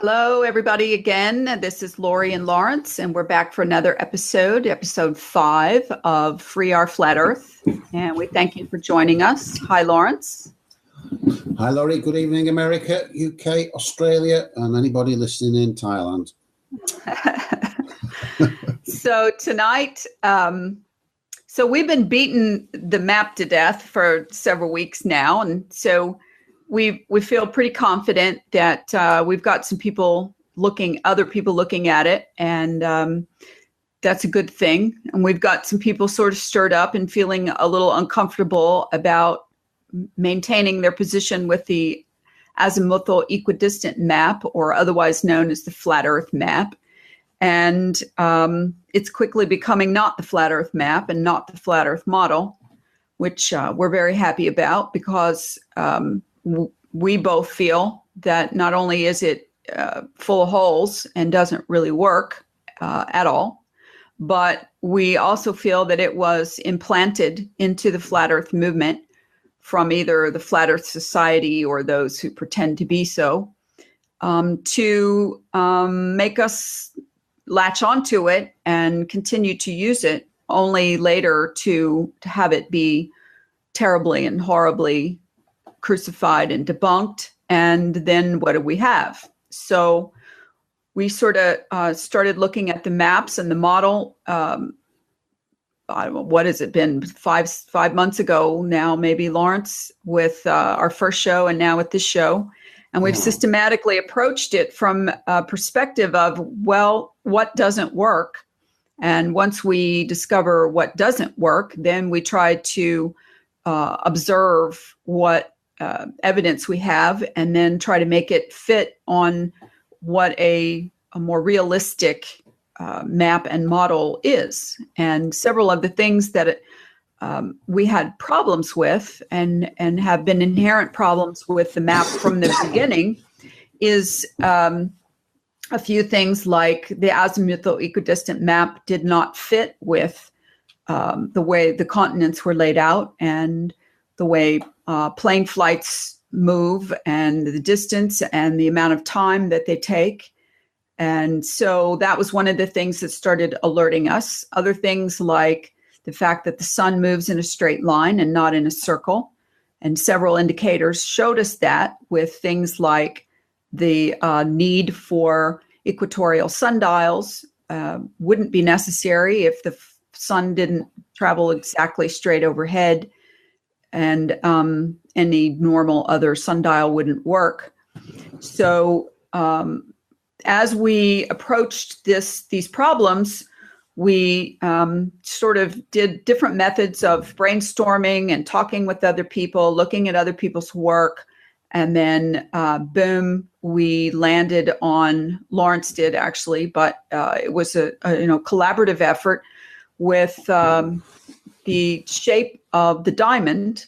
Hello, everybody, again. This is Lori and Lawrence, and we're back for another episode 5 of Free Our Flat Earth. And we thank you for joining us. Hi, Lawrence. Hi, Lori. Good evening, America, UK, Australia, and anybody listening in Thailand. So tonight, so we've been beating the map to death for several weeks now, and so we feel pretty confident that we've got some other people looking at it, and that's a good thing. And we've got some people sort of stirred up and feeling a little uncomfortable about maintaining their position with the azimuthal equidistant map, or otherwise known as the flat Earth map. And it's quickly becoming not the flat Earth map and not the flat Earth model, which we're very happy about, because we both feel that not only is it full of holes and doesn't really work at all, but we also feel that it was implanted into the flat Earth movement from either the Flat Earth Society or those who pretend to be so, to make us latch onto it and continue to use it, only later to have it be terribly and horribly crucified and debunked. And then what do we have? So we sort of started looking at the maps and the model. I don't know, what has it been, five months ago now, maybe, Lawrence, with our first show and now with this show. And we've systematically approached it from a perspective of, well, what doesn't work? And once we discover what doesn't work, then we try to observe what evidence we have, and then try to make it fit on what a more realistic map and model is. And several of the things that we had problems with and have been inherent problems with the map from the beginning is a few things like the azimuthal equidistant map did not fit with the way the continents were laid out, and the way plane flights move, and the distance and the amount of time that they take. And so that was one of the things that started alerting us. Other things like the fact that the sun moves in a straight line and not in a circle. And several indicators showed us that, with things like the need for equatorial sundials wouldn't be necessary if the sun didn't travel exactly straight overhead, and any normal other sundial wouldn't work. So as we approached these problems, we sort of did different methods of brainstorming and talking with other people, looking at other people's work. And then, boom, we landed on, Lawrence did actually, but it was a collaborative effort with the shape of the diamond.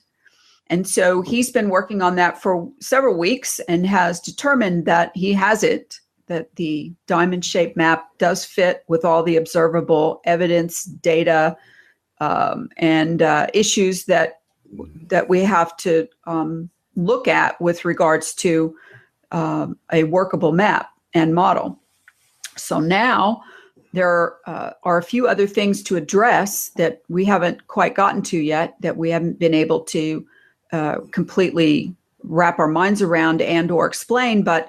And so he's been working on that for several weeks and has determined that he has it, that the diamond-shaped map does fit with all the observable evidence, data, and issues that we have to look at with regards to a workable map and model. So now there are a few other things to address that we haven't quite gotten to yet, that we haven't been able to completely wrap our minds around and or explain, but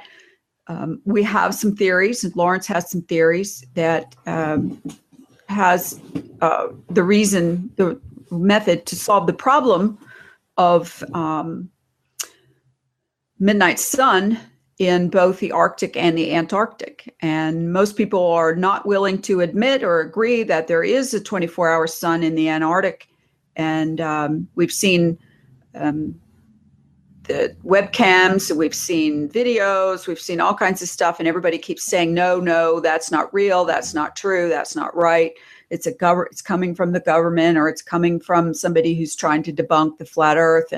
we have some theories, and Lawrence has some theories that has the method to solve the problem of midnight sun in both the Arctic and the Antarctic. And most people are not willing to admit or agree that there is a 24-hour sun in the Antarctic. And we've seen the webcams, we've seen videos, we've seen all kinds of stuff, and everybody keeps saying, no, that's not real, that's not true, that's not right. It's coming from the government, or it's coming from somebody who's trying to debunk the flat Earth.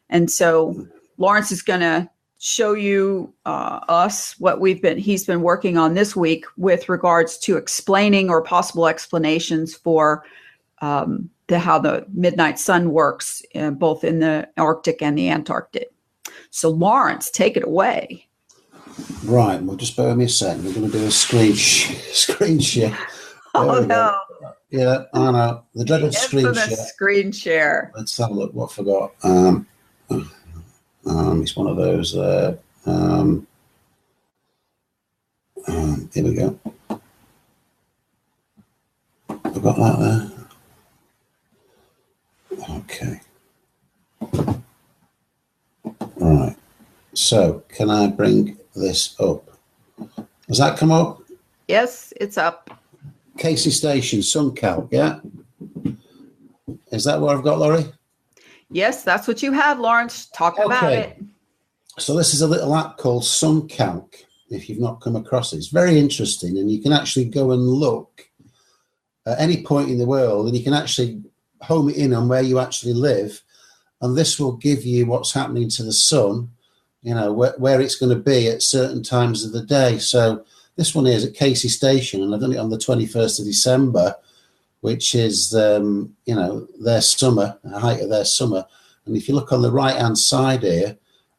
And so Lawrence is going to show you us what he's been working on this week with regards to explaining, or possible explanations for how the midnight sun works, both in the Arctic and the Antarctic. So Lawrence, take it away. Right, well, just bear with me a second. We're going to do a screen share. Oh no. Yeah, I know. The dreaded screen share. Screen share. Let's have a look. What I forgot? It's one of those there. Here we go. I've got that there. Okay. Right. So, can I bring this up? Has that come up? Yes, it's up. Casey Station, SunCalc, yeah? Is that what I've got, Laurie? Yes, that's what you have, Lawrence. Talk about it. So this is a little app called SunCalc, if you've not come across it. It's very interesting, and you can actually go and look at any point in the world, and you can actually home it in on where you actually live, and this will give you what's happening to the sun, you know, where it's going to be at certain times of the day. So this one here is at Casey Station, and I've done it on the 21st of December, which is, you know, their summer, the height of their summer. And if you look on the right-hand side here,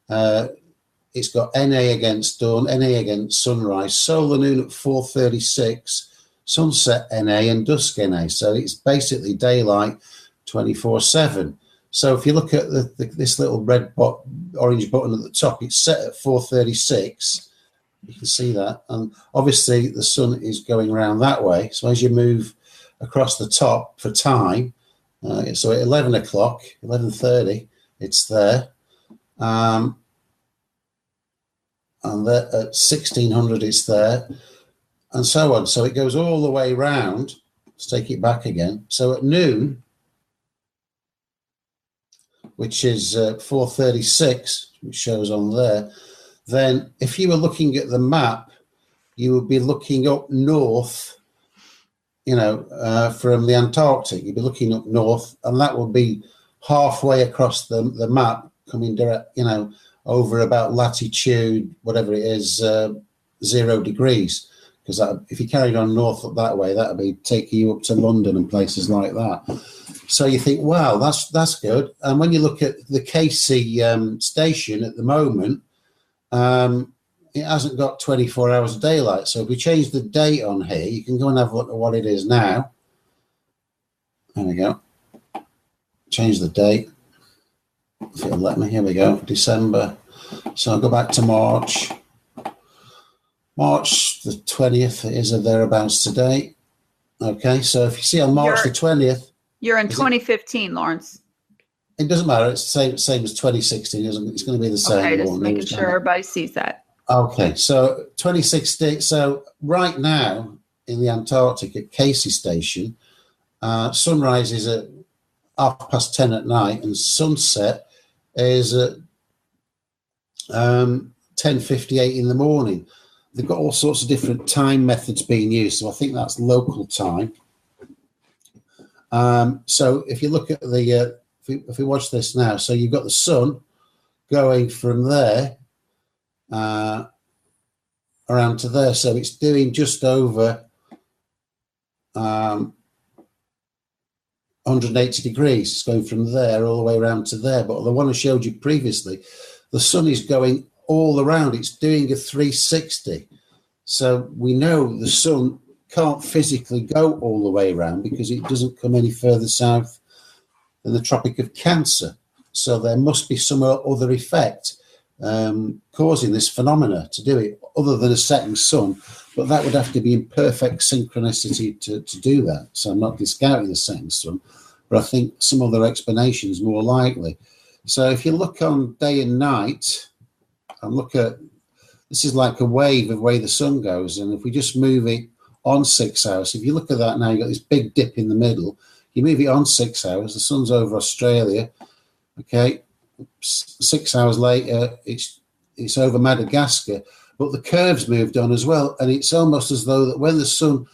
it's got NA against dawn, NA against sunrise, solar noon at 4:36, sunset NA and dusk NA. So it's basically daylight 24/7. So if you look at this little orange button at the top, it's set at 4:36. You can see that. And obviously the sun is going around that way. So as you move across the top for time, so at 11 o'clock, 11:30, it's there. And at 1600, it's there. And so on. So it goes all the way round. Let's take it back again. So at noon, which is 4:36, which shows on there, then if you were looking at the map, you would be looking up north, you know, from the Antarctic. You'd be looking up north, and that would be halfway across the map, coming direct, you know, over about latitude, whatever it is, 0 degrees. Because if you carried on north up that way, that would be taking you up to London and places like that. So you think, wow, that's good. And when you look at the Casey station at the moment, it hasn't got 24 hours of daylight. So if we change the date on here, you can go and have a look at what it is now. There we go. Change the date. If it'll let me. Here we go. December. So I'll go back to March. March the 20th is or thereabouts today. Okay, so if you see on March the 20th. You're in 2015, Lawrence. It doesn't matter. It's the same as 2016. It's going to be the same. Okay, just making sure everybody sees that. Okay, so 2016. So right now in the Antarctic at Casey Station, sunrise is at 10:30 at night, and sunset is at 10:58 in the morning. They've got all sorts of different time methods being used, so I think that's local time. So if you look at the, if we watch this now, so you've got the sun going from there around to there, so it's doing just over 180 degrees. It's going from there all the way around to there. But the one I showed you previously, the sun is going all around. It's doing a 360. So we know the sun can't physically go all the way around because it doesn't come any further south than the Tropic of Cancer. So there must be some other effect causing this phenomena to do it, other than a setting sun. But that would have to be in perfect synchronicity to do that. So I'm not discounting the setting sun, but I think some other explanation is more likely. So if you look on day and night, and look at, this is like a wave of where the sun goes. And if we just move it on 6 hours, if you look at that now, you've got this big dip in the middle. You move it on 6 hours, the sun's over Australia. Okay, 6 hours later, it's over Madagascar. But the curve's moved on as well. And it's almost as though that when the sun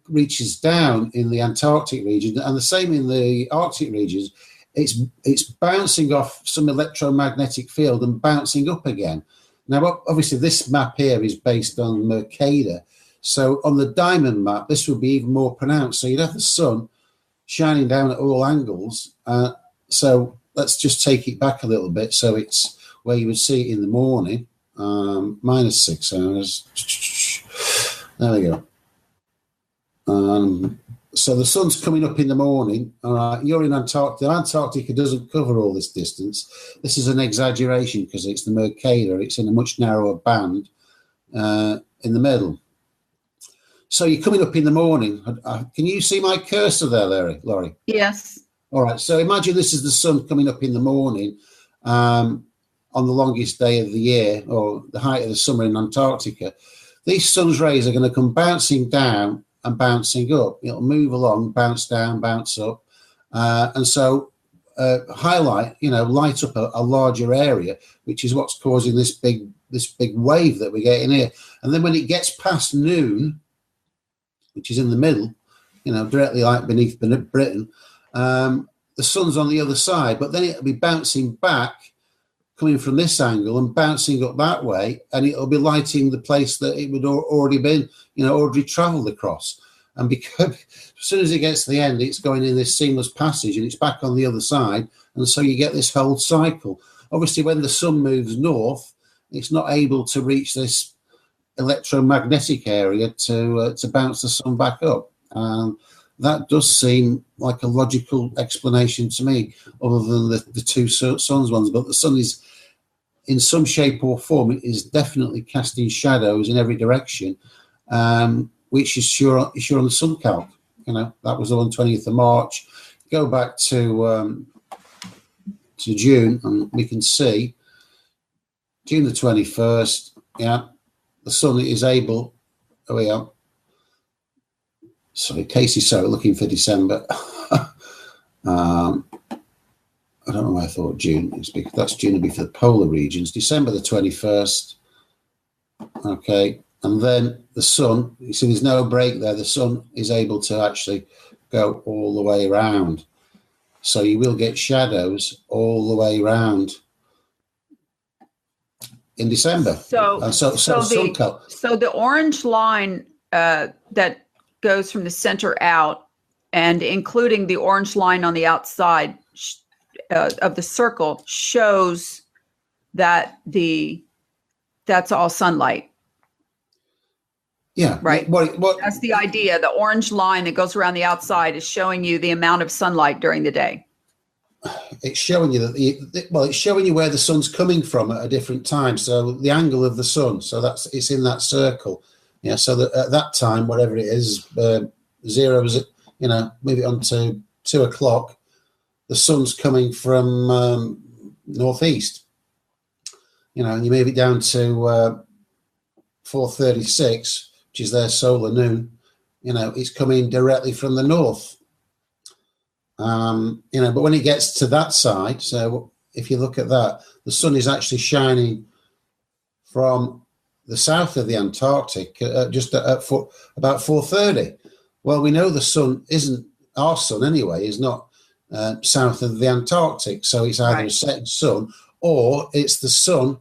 reaches down in the Antarctic region, and the same in the Arctic regions, it's bouncing off some electromagnetic field and bouncing up again. Now, obviously, this map here is based on Mercator. So on the diamond map, this would be even more pronounced. So you'd have the sun shining down at all angles. So let's just take it back a little bit. So it's where you would see it in the morning. minus 6 hours. There we go. So the sun's coming up in the morning. All right, you're in Antarctica. Antarctica doesn't cover all this distance. This is an exaggeration because it's the Mercator. It's in a much narrower band in the middle. So you're coming up in the morning. Can you see my cursor there, Laurie? Yes. All right. So imagine this is the sun coming up in the morning on the longest day of the year, or the height of the summer in Antarctica. These sun's rays are going to come bouncing down and bouncing up. It'll move along, bounce down, bounce up, and so light up a larger area, which is what's causing this big wave that we're getting here. And then when it gets past noon, which is in the middle, directly like beneath Britain, the sun's on the other side, but then it'll be bouncing back, coming from this angle and bouncing up that way, and it'll be lighting the place that it would already been, already travelled across. And because as soon as it gets to the end, it's going in this seamless passage and it's back on the other side. And so you get this whole cycle. Obviously, when the sun moves north, it's not able to reach this electromagnetic area to bounce the sun back up. That does seem like a logical explanation to me, other than the two suns ones. But the sun is, in some shape or form, it is definitely casting shadows in every direction, which is sure on the sun calc. That was on 20th of March. Go back to June, and we can see June the 21st. Yeah, the sun is able. Oh, yeah. Sorry, Casey, so looking for December. I don't know why I thought June. That's June will be for the polar regions. December the 21st. Okay, and then the sun, you see there's no break there. The sun is able to actually go all the way around. So you will get shadows all the way around in December. So the orange line that goes from the center out, and including the orange line on the outside of the circle, shows that that's all sunlight. Yeah. Right. What That's the idea. The orange line that goes around the outside is showing you the amount of sunlight during the day. It's showing you it's showing you where the sun's coming from at a different time. So the angle of the sun. So it's in that circle. Yeah. So that at that time, whatever it is, 0 is, move it on to 2 o'clock. The sun's coming from northeast. And you move it down to 4:36, which is their solar noon. It's coming directly from the north. But when it gets to that side, so if you look at that, the sun is actually shining from the south of the Antarctic, just at about 4:30. Well, we know the sun isn't, our sun anyway, is not south of the Antarctic. So it's either a setting sun, or it's the sun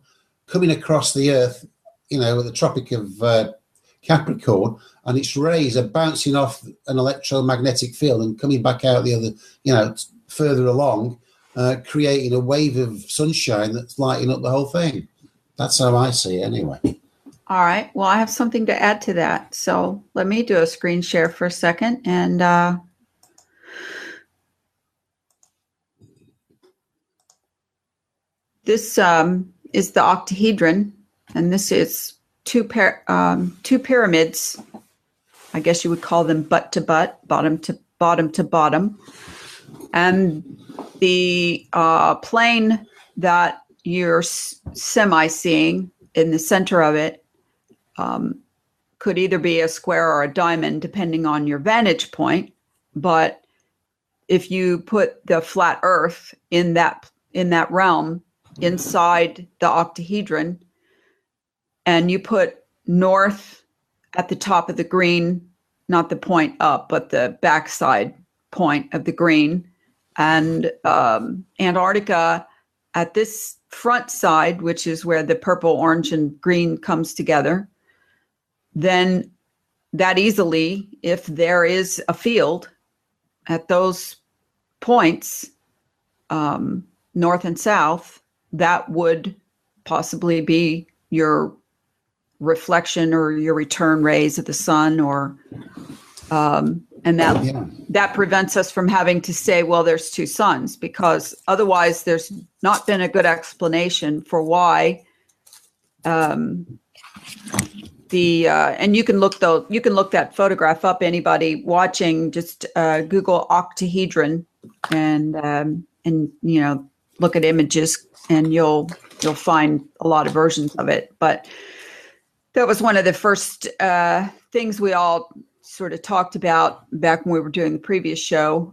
coming across the Earth, at the Tropic of Capricorn, and its rays are bouncing off an electromagnetic field and coming back out the other, further along, creating a wave of sunshine that's lighting up the whole thing. That's how I see it anyway. All right. Well, I have something to add to that. So let me do a screen share for a second. And this is the octahedron, and this is two pyramids. I guess you would call them butt to butt, bottom to bottom to bottom. And the plane that you're semi-seeing in the center of it could either be a square or a diamond, depending on your vantage point. But if you put the flat Earth in that realm, inside the octahedron, and you put north at the top of the green, not the point up, but the backside point of the green, and Antarctica at this front side, which is where the purple, orange, and green comes together, then that easily, if there is a field at those points, north and south, that would possibly be your reflection or your return rays of the sun, or and that prevents us from having to say, well, there's two suns, because otherwise there's not been a good explanation for why and you can look that photograph up. Anybody watching, just Google octahedron and look at images, and you'll find a lot of versions of it. But that was one of the first things we all sort of talked about back when we were doing the previous show.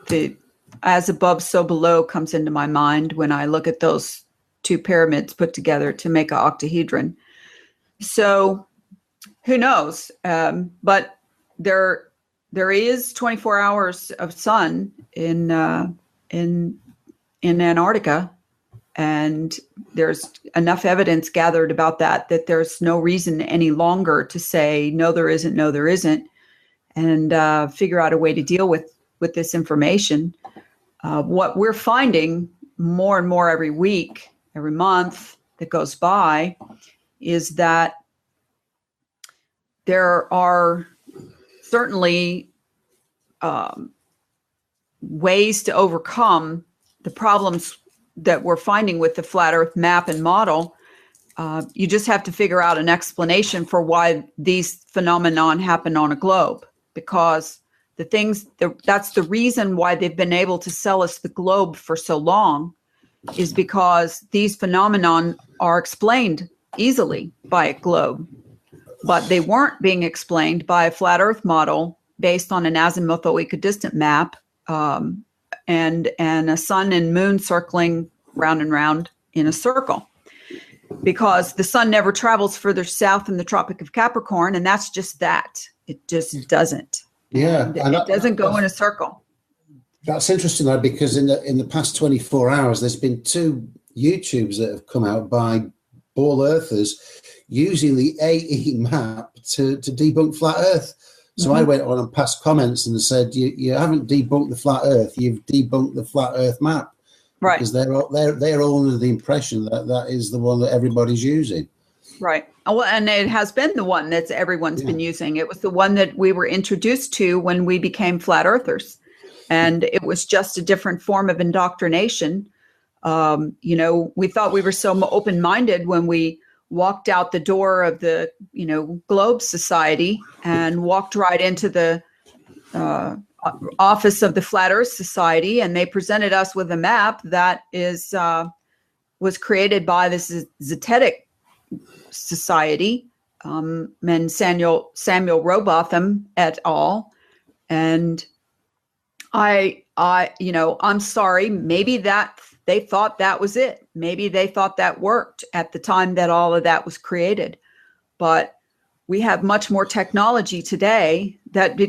The as above, so below comes into my mind when I look at those two pyramids put together to make an octahedron. So who knows? But there is 24 hours of sun in Antarctica. And there's enough evidence gathered about that there's no reason any longer to say, no, there isn't, and figure out a way to deal with this information. What we're finding more and more every week, every month that goes by, is that there are certainly ways to overcome the problems that we're finding with the flat Earth map and model. You just have to figure out an explanation for why these phenomenon happen on a globe, because that's the reason why they've been able to sell us the globe for so long, is because these phenomenon are explained easily by a globe, but they weren't being explained by a flat Earth model based on an azimuthal equidistant map, and a sun and moon circling round and round in a circle, because the sun never travels further south in the Tropic of Capricorn, and that's just that. It just doesn't. Yeah, and it doesn't go in a circle. That's interesting, though, because in the past 24 hours, there's been two YouTubes that have come out by ball earthers using the AE map to debunk flat Earth. So I went on and passed comments and said, you haven't debunked the flat Earth, you've debunked the flat Earth map. Right. Because they're all under the impression that is the one that everybody's using. Right. Well, and it has been the one that everyone's been using. It was the one that we were introduced to when we became flat earthers. And it was just a different form of indoctrination. We thought we were so open-minded when we walked out the door of the, Globe Society and walked right into the office of the Flat Earth Society, and they presented us with a map that was created by this Zetetic Society, and Samuel Robotham et al. And I'm sorry, maybe that they thought that was it. Maybe they thought that worked at the time that all of that was created. But we have much more technology today that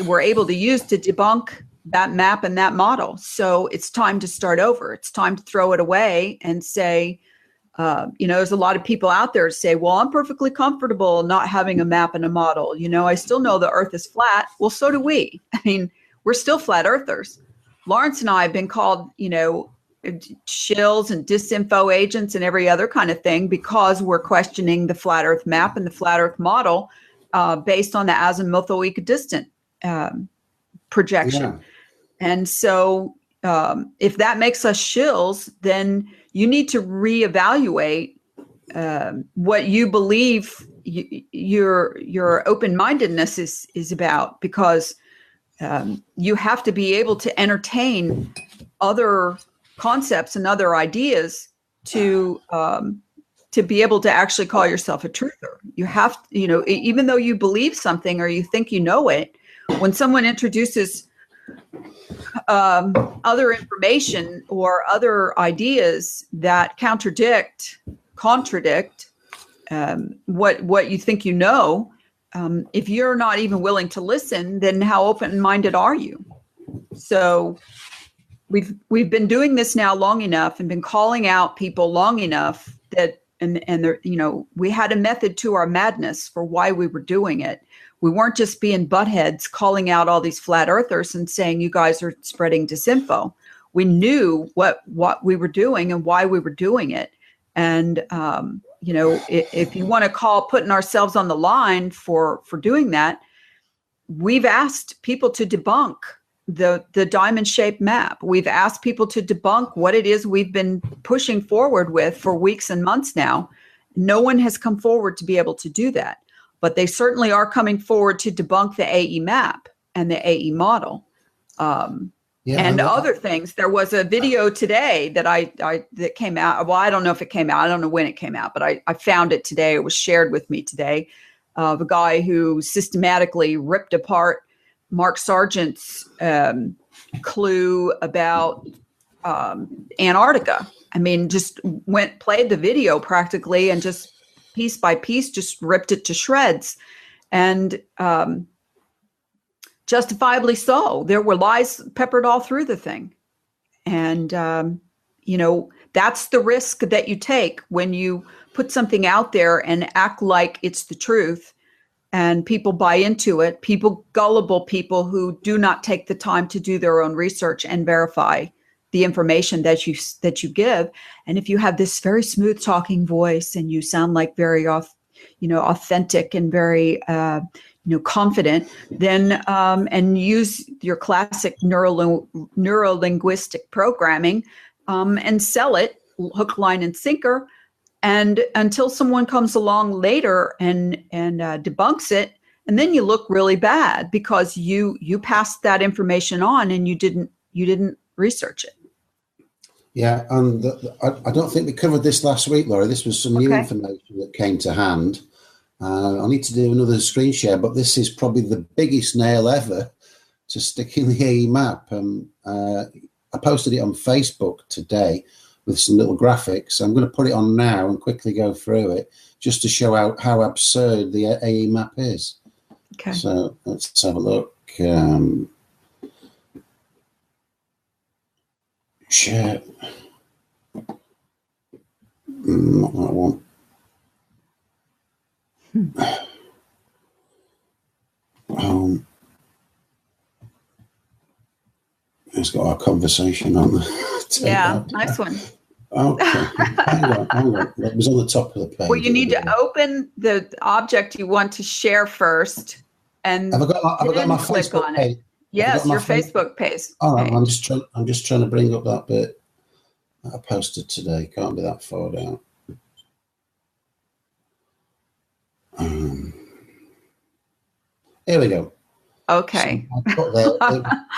we're able to use to debunk that map and that model. So it's time to start over. It's time to throw it away and say, there's a lot of people out there who say, well, I'm perfectly comfortable not having a map and a model. I still know the Earth is flat. Well, so do we. I mean, we're still flat earthers. Lawrence and I have been called, shills and disinfo agents and every other kind of thing, because we're questioning the flat Earth map and the flat Earth model based on the azimuthal equidistant projection. Yeah. And so if that makes us shills, then you need to reevaluate what you believe your open-mindedness is about, because you have to be able to entertain other concepts and other ideas to be able to actually call yourself a truther. You have to, even though you believe something or you think you know it, when someone introduces other information or other ideas that contradict what you think you know, if you're not even willing to listen, then how open-minded are you? So we've been doing this now long enough and been calling out people long enough that we had a method to our madness for why we were doing it. We weren't just being buttheads calling out all these flat earthers and saying you guys are spreading disinfo. we knew what we were doing and why we were doing it. And, if you want to call putting ourselves on the line for doing that, we've asked people to debunk the diamond-shaped map. We've asked people to debunk what it is we've been pushing forward with for weeks and months now. No one has come forward to be able to do that, but they certainly are coming forward to debunk the AE map and the AE model. And other things. There was a video today that that came out. Well, I don't know if it came out. I don't know when it came out, but I found it today. It was shared with me today, of a guy who systematically ripped apart Mark Sargent's clue about Antarctica. I mean, just played the video practically and just piece by piece, just ripped it to shreds. And justifiably so. There were lies peppered all through the thing. And, that's the risk that you take when you put something out there and act like it's the truth, and people buy into it. Gullible people who do not take the time to do their own research and verify the information that you give. And if you have this very smooth talking voice and you sound like very authentic and very, confident, then and use your classic neuro-linguistic programming and sell it hook, line, and sinker, and until someone comes along later and debunks it, and then you look really bad because you passed that information on and you didn't research it. Yeah, and I don't think we covered this last week, Laura. This was some new information that came to hand. I need to do another screen share, but this is probably the biggest nail ever to stick in the AE map. I posted it on Facebook today with some little graphics. I'm going to put it on now and quickly go through it just to show out how absurd the AE map is. Okay. So let's have a look. Share. Not that one. It's got our conversation on the Yeah, nice one. Okay. hang on. It was on the top of the page. Well, you need to open the object you want to share first, and have I got my click Facebook on page? it. Yes, your Facebook page. All right, I'm just trying to bring up that bit that I posted today. Can't be that far down. Here we go. Okay. So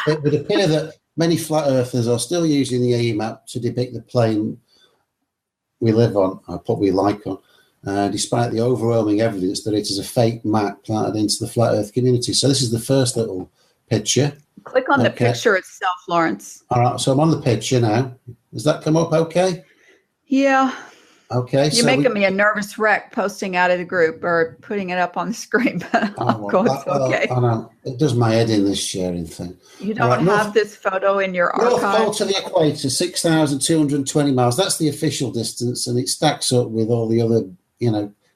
it would appear that many flat earthers are still using the AE map to depict the plane we live on, or what we like on, despite the overwhelming evidence that it is a fake map planted into the flat earth community. So this is the first little picture. Click on the picture itself, Lawrence. All right, so I'm on the picture now. Does that come up okay? Yeah. Okay. You're making me a nervous wreck posting out of the group or putting it up on the screen, but it's okay. I know. It does my head in, this sharing thing. You don't have this photo in your archive? North Pole to the equator, 6,220 miles. That's the official distance, and it stacks up with all the other,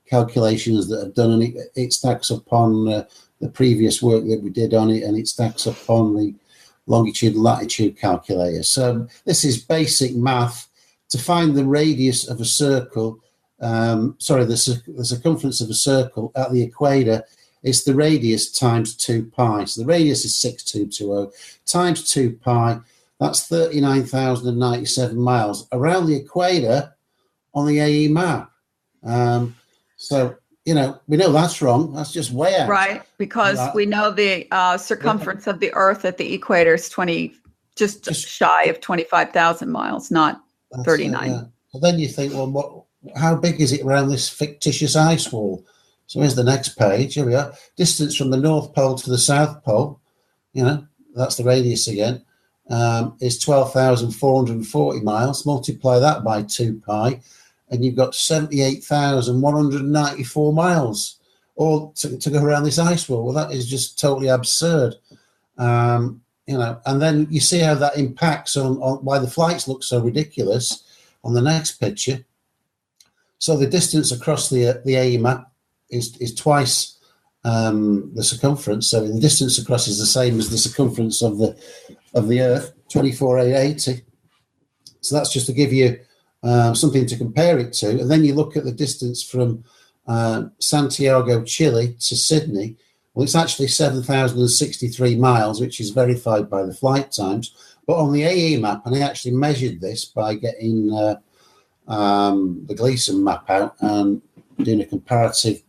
calculations that have done, and it stacks up on the previous work that we did on it, and it stacks up on the longitude and latitude calculator. So this is basic math. To find the radius of a circle, the circumference of a circle at the equator, it's the radius times 2 pi. So the radius is 6,220 times 2 pi. That's 39,097 miles around the equator on the AE map. So, we know that's wrong. That's just way out. Right, because we know the circumference of the Earth at the equator is just shy of 25,000 miles, not 39. Yeah. So then you think, well, how big is it around this fictitious ice wall? So here's the next page. Here we are. Distance from the North Pole to the South Pole, that's the radius again, is 12,440 miles. Multiply that by 2 pi, and you've got 78,194 miles all to go around this ice wall. Well, that is just totally absurd. And then you see how that impacts on why the flights look so ridiculous on the next picture. So the distance across the AE map is twice the circumference. So the distance across is the same as the circumference of the Earth, 24,880. So that's just to give you something to compare it to. And then you look at the distance from Santiago, Chile to Sydney. Well, it's actually 7,063 miles, which is verified by the flight times. But on the AE map, and I actually measured this by getting the Gleason map out and doing a comparative,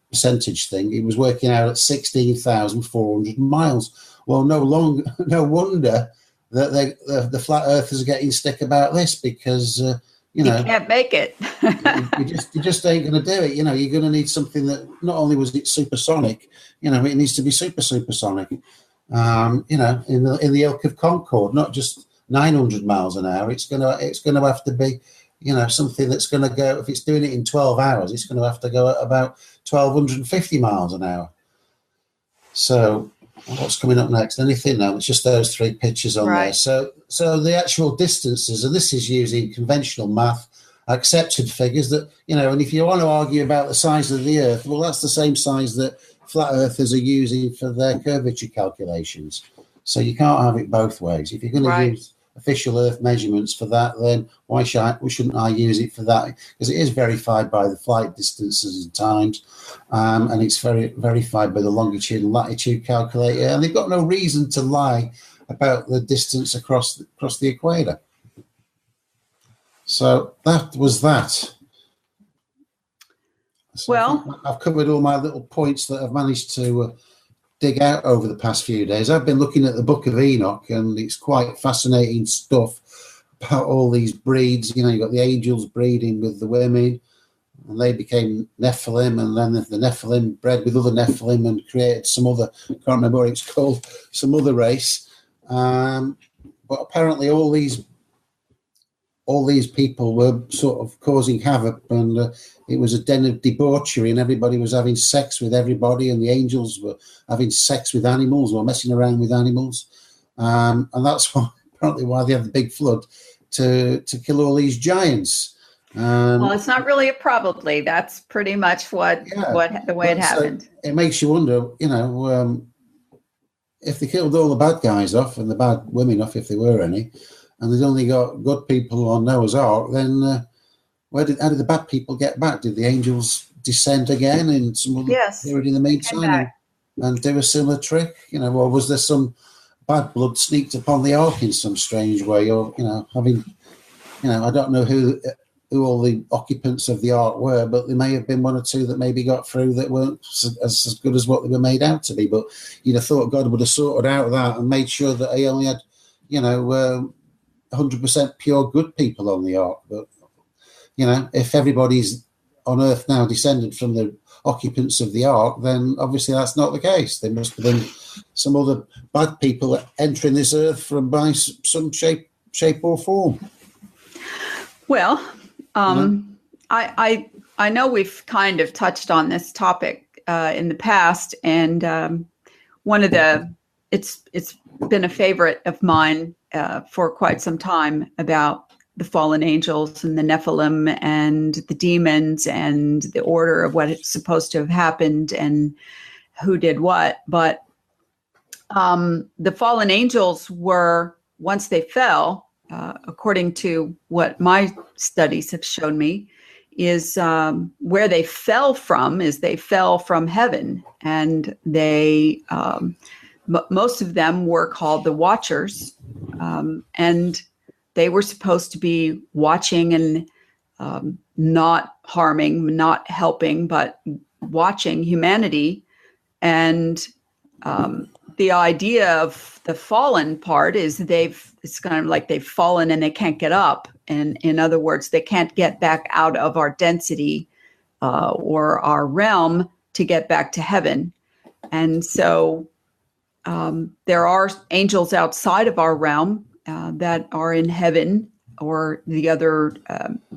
percentage thing, it was working out at 16,400 miles. Well, no wonder that the flat earthers are getting stick about this, because you can't make it. you just ain't going to do it. You're going to need something that not only was it supersonic, it needs to be supersonic. In the ilk of Concorde, not just 900 miles an hour. It's going to have to be, something that's going to go. If it's doing it in 12 hours, it's going to have to go at about 1,250 miles an hour. So, what's coming up next? Anything? No, it's just those three pictures on there. So the actual distances, and this is using conventional math, accepted figures that, and if you want to argue about the size of the Earth, well, that's the same size that flat earthers are using for their curvature calculations. So you can't have it both ways. If you're going to use official Earth measurements for that, then why shouldn't I use it for that? Because it is verified by the flight distances and times, and it's verified by the longitude and latitude calculator, and they've got no reason to lie about the distance across the equator. So that was that. So well, I've covered all my little points that I've managed to dig out over the past few days. I've been looking at the Book of Enoch, and it's quite fascinating stuff about all these breeds. You've got the angels breeding with the women, and they became Nephilim, and then the Nephilim bred with other Nephilim and created some other, I can't remember what it's called, some other race. But apparently all these people were sort of causing havoc, and it was a den of debauchery, and everybody was having sex with everybody, and the angels were having sex with animals or messing around with animals. And that's apparently why they had the big flood, to kill all these giants. Well, it's not really a probably. That's pretty much the way it happened. So it makes you wonder, if they killed all the bad guys off and the bad women off, if there were any, and they'd only got good people on Noah's Ark, then how did the bad people get back? Did the angels descend again in some other period in the meantime and do a similar trick? Or was there some bad blood sneaked upon the Ark in some strange way? Or, I don't know who all the occupants of the Ark were, but there may have been one or two that maybe got through that weren't as good as what they were made out to be. But you'd have thought God would have sorted out that and made sure that he only had, 100% pure good people on the Ark. But if everybody's on Earth now descended from the occupants of the Ark, then obviously that's not the case. There must have been some other bad people entering this Earth by some shape or form. Well, I know we've kind of touched on this topic in the past, and it's been a favorite of mine for quite some time, about the fallen angels and the Nephilim and the demons and the order of what is supposed to have happened and who did what. But the fallen angels were, once they fell, according to what my studies have shown me, is where they fell from heaven, and they most of them were called the Watchers, and they were supposed to be watching and not harming, not helping, but watching humanity. And the idea of the fallen part is it's kind of like they've fallen and they can't get up. And in other words, they can't get back out of our density or our realm to get back to heaven. And so there are angels outside of our realm that are in heaven, or the other,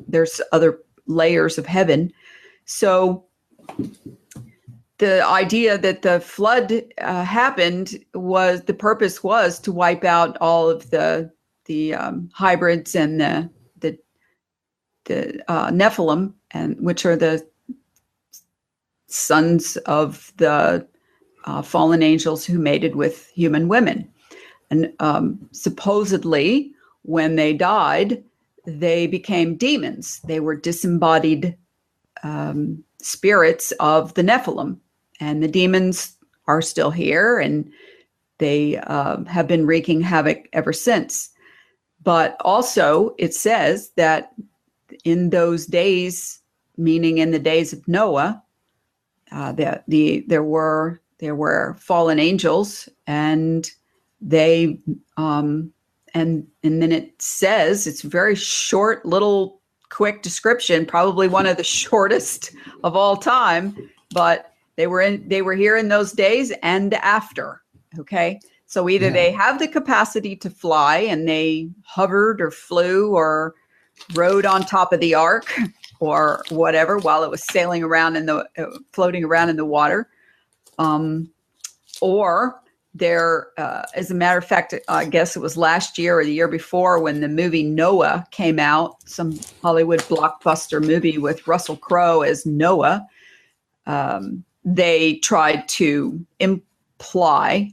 there's other layers of heaven. So the idea that the flood happened the purpose was to wipe out all of the hybrids and the Nephilim, and which are the sons of the fallen angels who mated with human women. And supposedly when they died, they became demons. They were disembodied spirits of the Nephilim, and the demons are still here, and they have been wreaking havoc ever since. But also, it says that in those days, meaning in the days of Noah, there were fallen angels, and they and then it says, it's a very short, little, quick description, probably one of the shortest of all time, but they were here in those days and after. Okay, so either they have the capacity to fly, and they hovered or flew or rode on top of the ark or whatever while it was sailing around floating around in the water, or there, as a matter of fact, I guess it was last year or the year before when the movie Noah came out, some Hollywood blockbuster movie with Russell Crowe as Noah. They tried to imply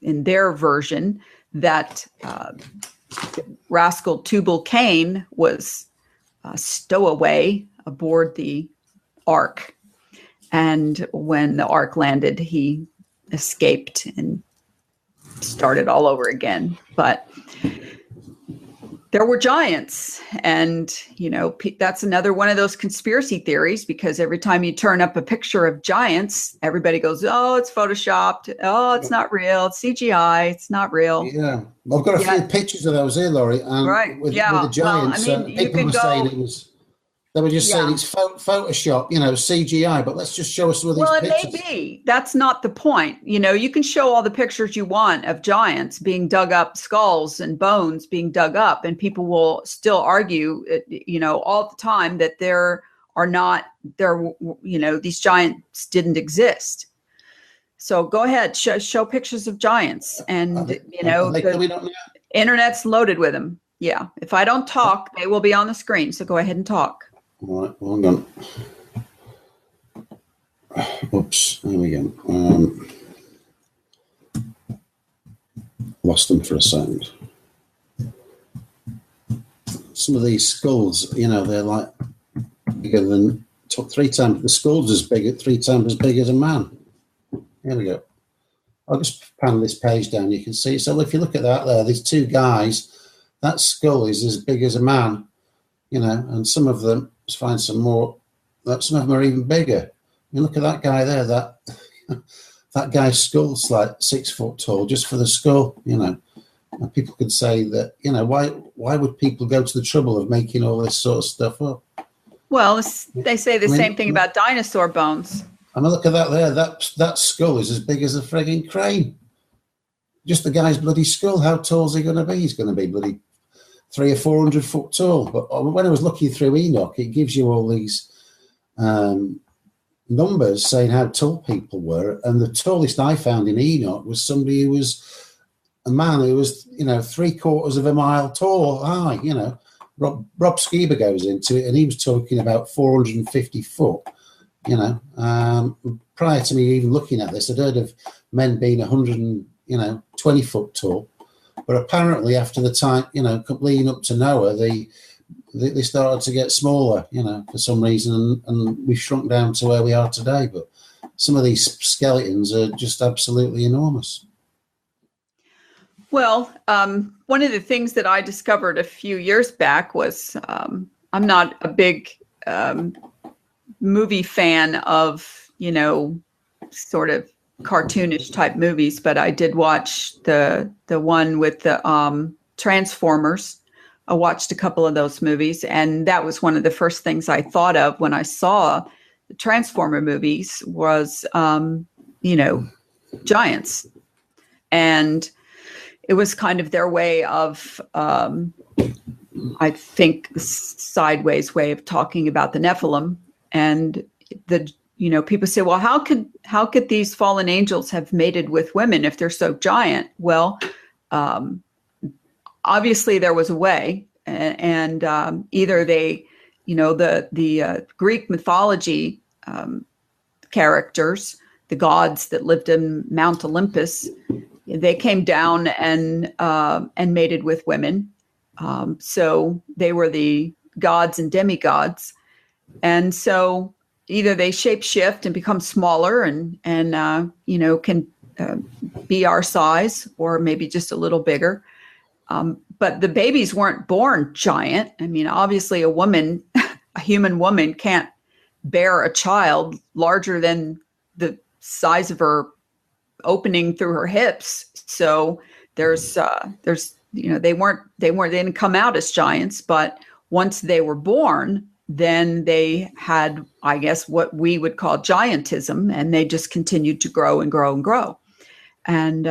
in their version that Rascal Tubal-Cain was a stowaway aboard the ark. And when the ark landed, he escaped and started all over again. But there were giants, and that's another one of those conspiracy theories, because every time you turn up a picture of giants, everybody goes, oh, it's photoshopped, oh, it's not real, it's CGI, it's not real. Yeah, I've got a few pictures of those here, Laurie, and right. with the giants. Well, I mean, people were saying it was. They were just saying it's Photoshop, CGI, but let's just show us some of these pictures. Well, it may be. That's not the point. You can show all the pictures you want of giants being dug up, skulls and bones being dug up, and people will still argue, all the time that these giants didn't exist. So go ahead, show pictures of giants, and, the internet's loaded with them. Yeah. If I don't talk, they will be on the screen. So go ahead and talk. All right, well, hang on. Oops, there we go. Lost them for a second. Some of these skulls, they're like bigger than three times. The skull's three times as big as a man. Here we go. I'll just pan this page down. You can see. So if you look at that there, these two guys, that skull is as big as a man, and some of them. Let's find some more. Some of them are even bigger. Look at that guy there. That guy's skull's like 6 foot tall just for the skull. And people could say that. Why would people go to the trouble of making all this sort of stuff up? Well, they say the same thing about dinosaur bones. And look at that there. That skull is as big as a frigging crane. Just the guy's bloody skull. How tall is he going to be? He's going to be bloody 300 or 400 foot tall. But when I was looking through Enoch, it gives you all these numbers saying how tall people were. And the tallest I found in Enoch was somebody who was a man who was, 3/4 of a mile tall, high, Rob Skiba goes into it, and he was talking about 450 foot, Prior to me even looking at this, I'd heard of men being 120 foot tall. But apparently, after the time, leading up to Noah, they started to get smaller, for some reason, and we've shrunk down to where we are today. But some of these skeletons are just absolutely enormous. Well, one of the things that I discovered a few years back was I'm not a big movie fan of, sort of cartoonish type movies, but I did watch the one with the Transformers. I watched a couple of those movies, and that was one of the first things I thought of when I saw the Transformer movies was, giants. And it was kind of their way of, I think, sideways way of talking about the Nephilim. And people say, well, how could these fallen angels have mated with women if they're so giant? Well, obviously there was a way, and either they, the Greek mythology characters, the gods that lived in Mount Olympus, they came down and mated with women. So they were the gods and demigods. And so either they shape shift and become smaller and can be our size, or maybe just a little bigger. But the babies weren't born giant. I mean, obviously a human woman can't bear a child larger than the size of her opening through her hips. So they didn't come out as giants, but once they were born, then they had, I guess, what we would call giantism, and they just continued to grow and grow and grow. And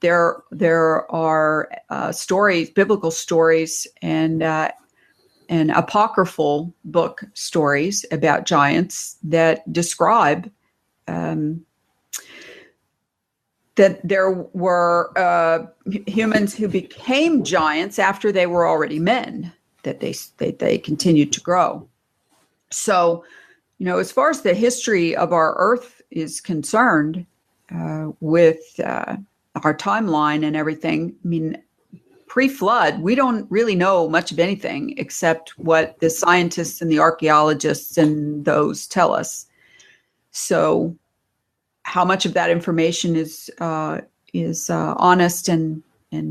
there are stories, biblical stories, and apocryphal book stories about giants that describe that there were humans who became giants after they were already men, that they continued to grow. So, as far as the history of our Earth is concerned, with our timeline and everything, I mean, pre-flood, we don't really know much of anything except what the scientists and the archaeologists and those tell us. So how much of that information is honest and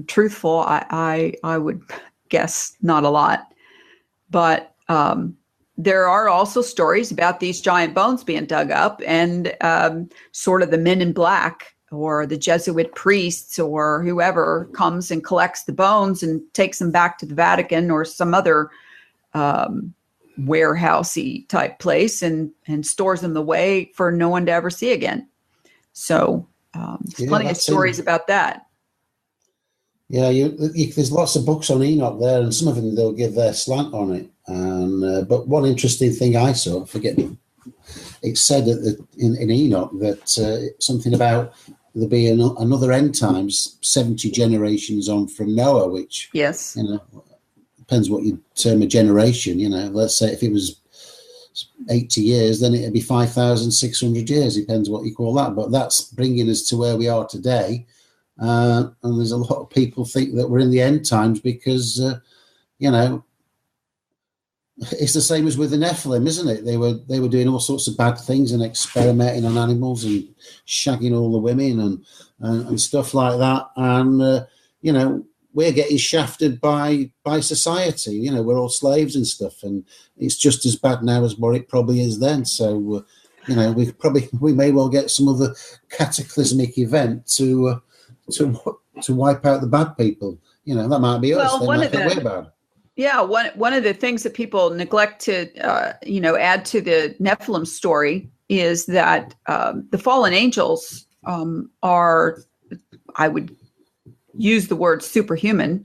truthful, I would guess not a lot. But there are also stories about these giant bones being dug up, and sort of the men in black, or the Jesuit priests, or whoever comes and collects the bones and takes them back to the Vatican or some other warehousey type place and stores them away for no one to ever see again. So there's plenty of stories about that. Yeah, there's lots of books on Enoch there, and some of them they'll give their slant on it. And but one interesting thing I saw, it said in Enoch that something about there being another end times 70 generations on from Noah, which yes, depends what you term a generation. Let's say if it was 80 years, then it'd be 5,600 years. Depends what you call that, but that's bringing us to where we are today. And there's a lot of people think that we're in the end times because it's the same as with the Nephilim, isn't it? They were doing all sorts of bad things and experimenting on animals and shagging all the women and stuff like that. And we're getting shafted by society. We're all slaves and stuff, and it's just as bad now as what it probably is then. So we may well get some other cataclysmic event to wipe out the bad people. That might be us. They might think we're bad. Yeah, one of the things that people neglect to add to the Nephilim story is that the fallen angels are, I would use the word superhuman.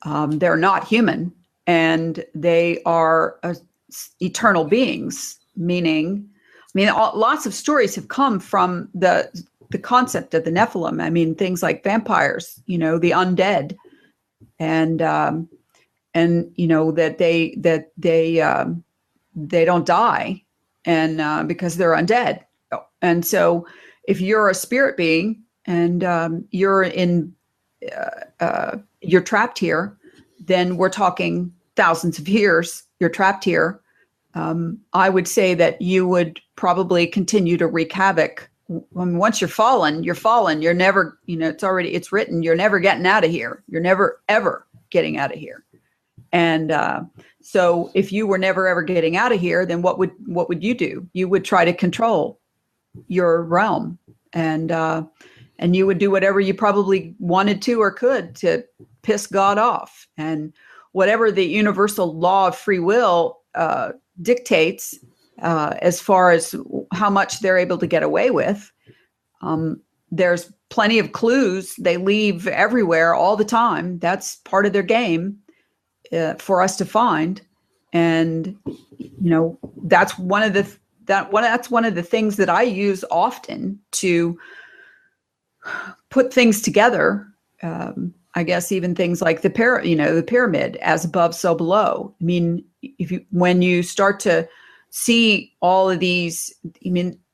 They're not human, and they are eternal beings. Lots of stories have come from the concept of the Nephilim. I mean, things like vampires, the undead, and that they don't die, and because they're undead. And so if you're a spirit being and you're trapped here, then we're talking thousands of years you're trapped here. I would say that you would probably continue to wreak havoc. Once you're fallen, you're never, it's written, you're never getting out of here. You're never, ever getting out of here. And so if you were never, ever getting out of here, then what would you do? You would try to control your realm, and you would do whatever you probably wanted to or could to piss God off. And whatever the universal law of free will dictates, as far as how much they're able to get away with, there's plenty of clues they leave everywhere all the time. That's part of their game for us to find. And that's one of the things that I use often to put things together. I guess even things like the pyramid, as above, so below. I mean, when you start to see all of these,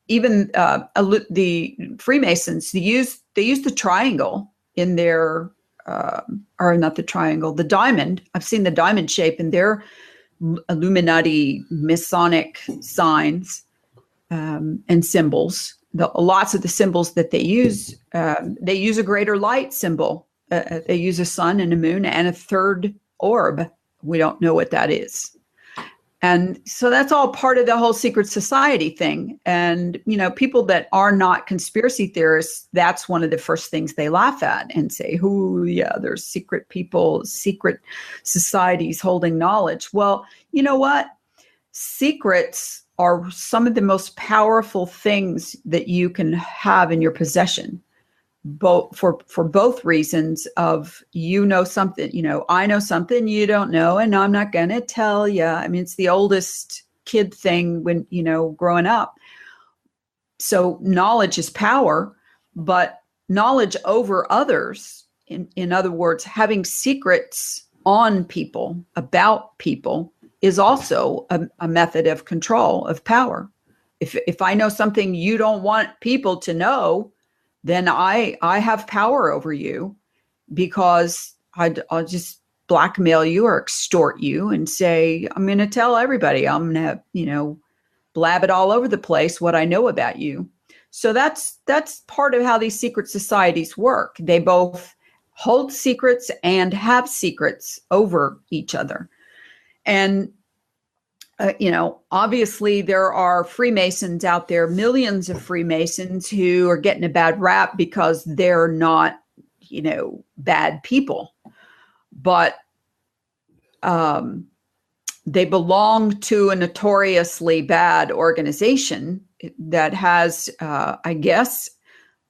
even the Freemasons, they use the triangle in their, or not the triangle, the diamond. I've seen the diamond shape in their Illuminati Masonic signs and symbols. Lots of the symbols that they use a greater light symbol. They use a sun and a moon and a third orb. We don't know what that is. And so that's all part of the whole secret society thing. And, people that are not conspiracy theorists, that's one of the first things they laugh at and say, "Oh, yeah, there's secret people, secret societies holding knowledge." Well, you know what? Secrets are some of the most powerful things that you can have in your possession, both for both reasons of, something, I know something you don't know, and I'm not going to tell you. I mean, it's the oldest kid thing when, growing up. So knowledge is power, but knowledge over others, in other words, having secrets on people, about people, is also a method of control, of power. If I know something you don't want people to know, then I have power over you, because I'll just blackmail you or extort you and say, I'm going to tell everybody. I'm going to, blab it all over the place what I know about you. So that's part of how these secret societies work. They both hold secrets and have secrets over each other. And obviously there are Freemasons out there, millions of Freemasons who are getting a bad rap because they're not, bad people. But they belong to a notoriously bad organization that has, I guess,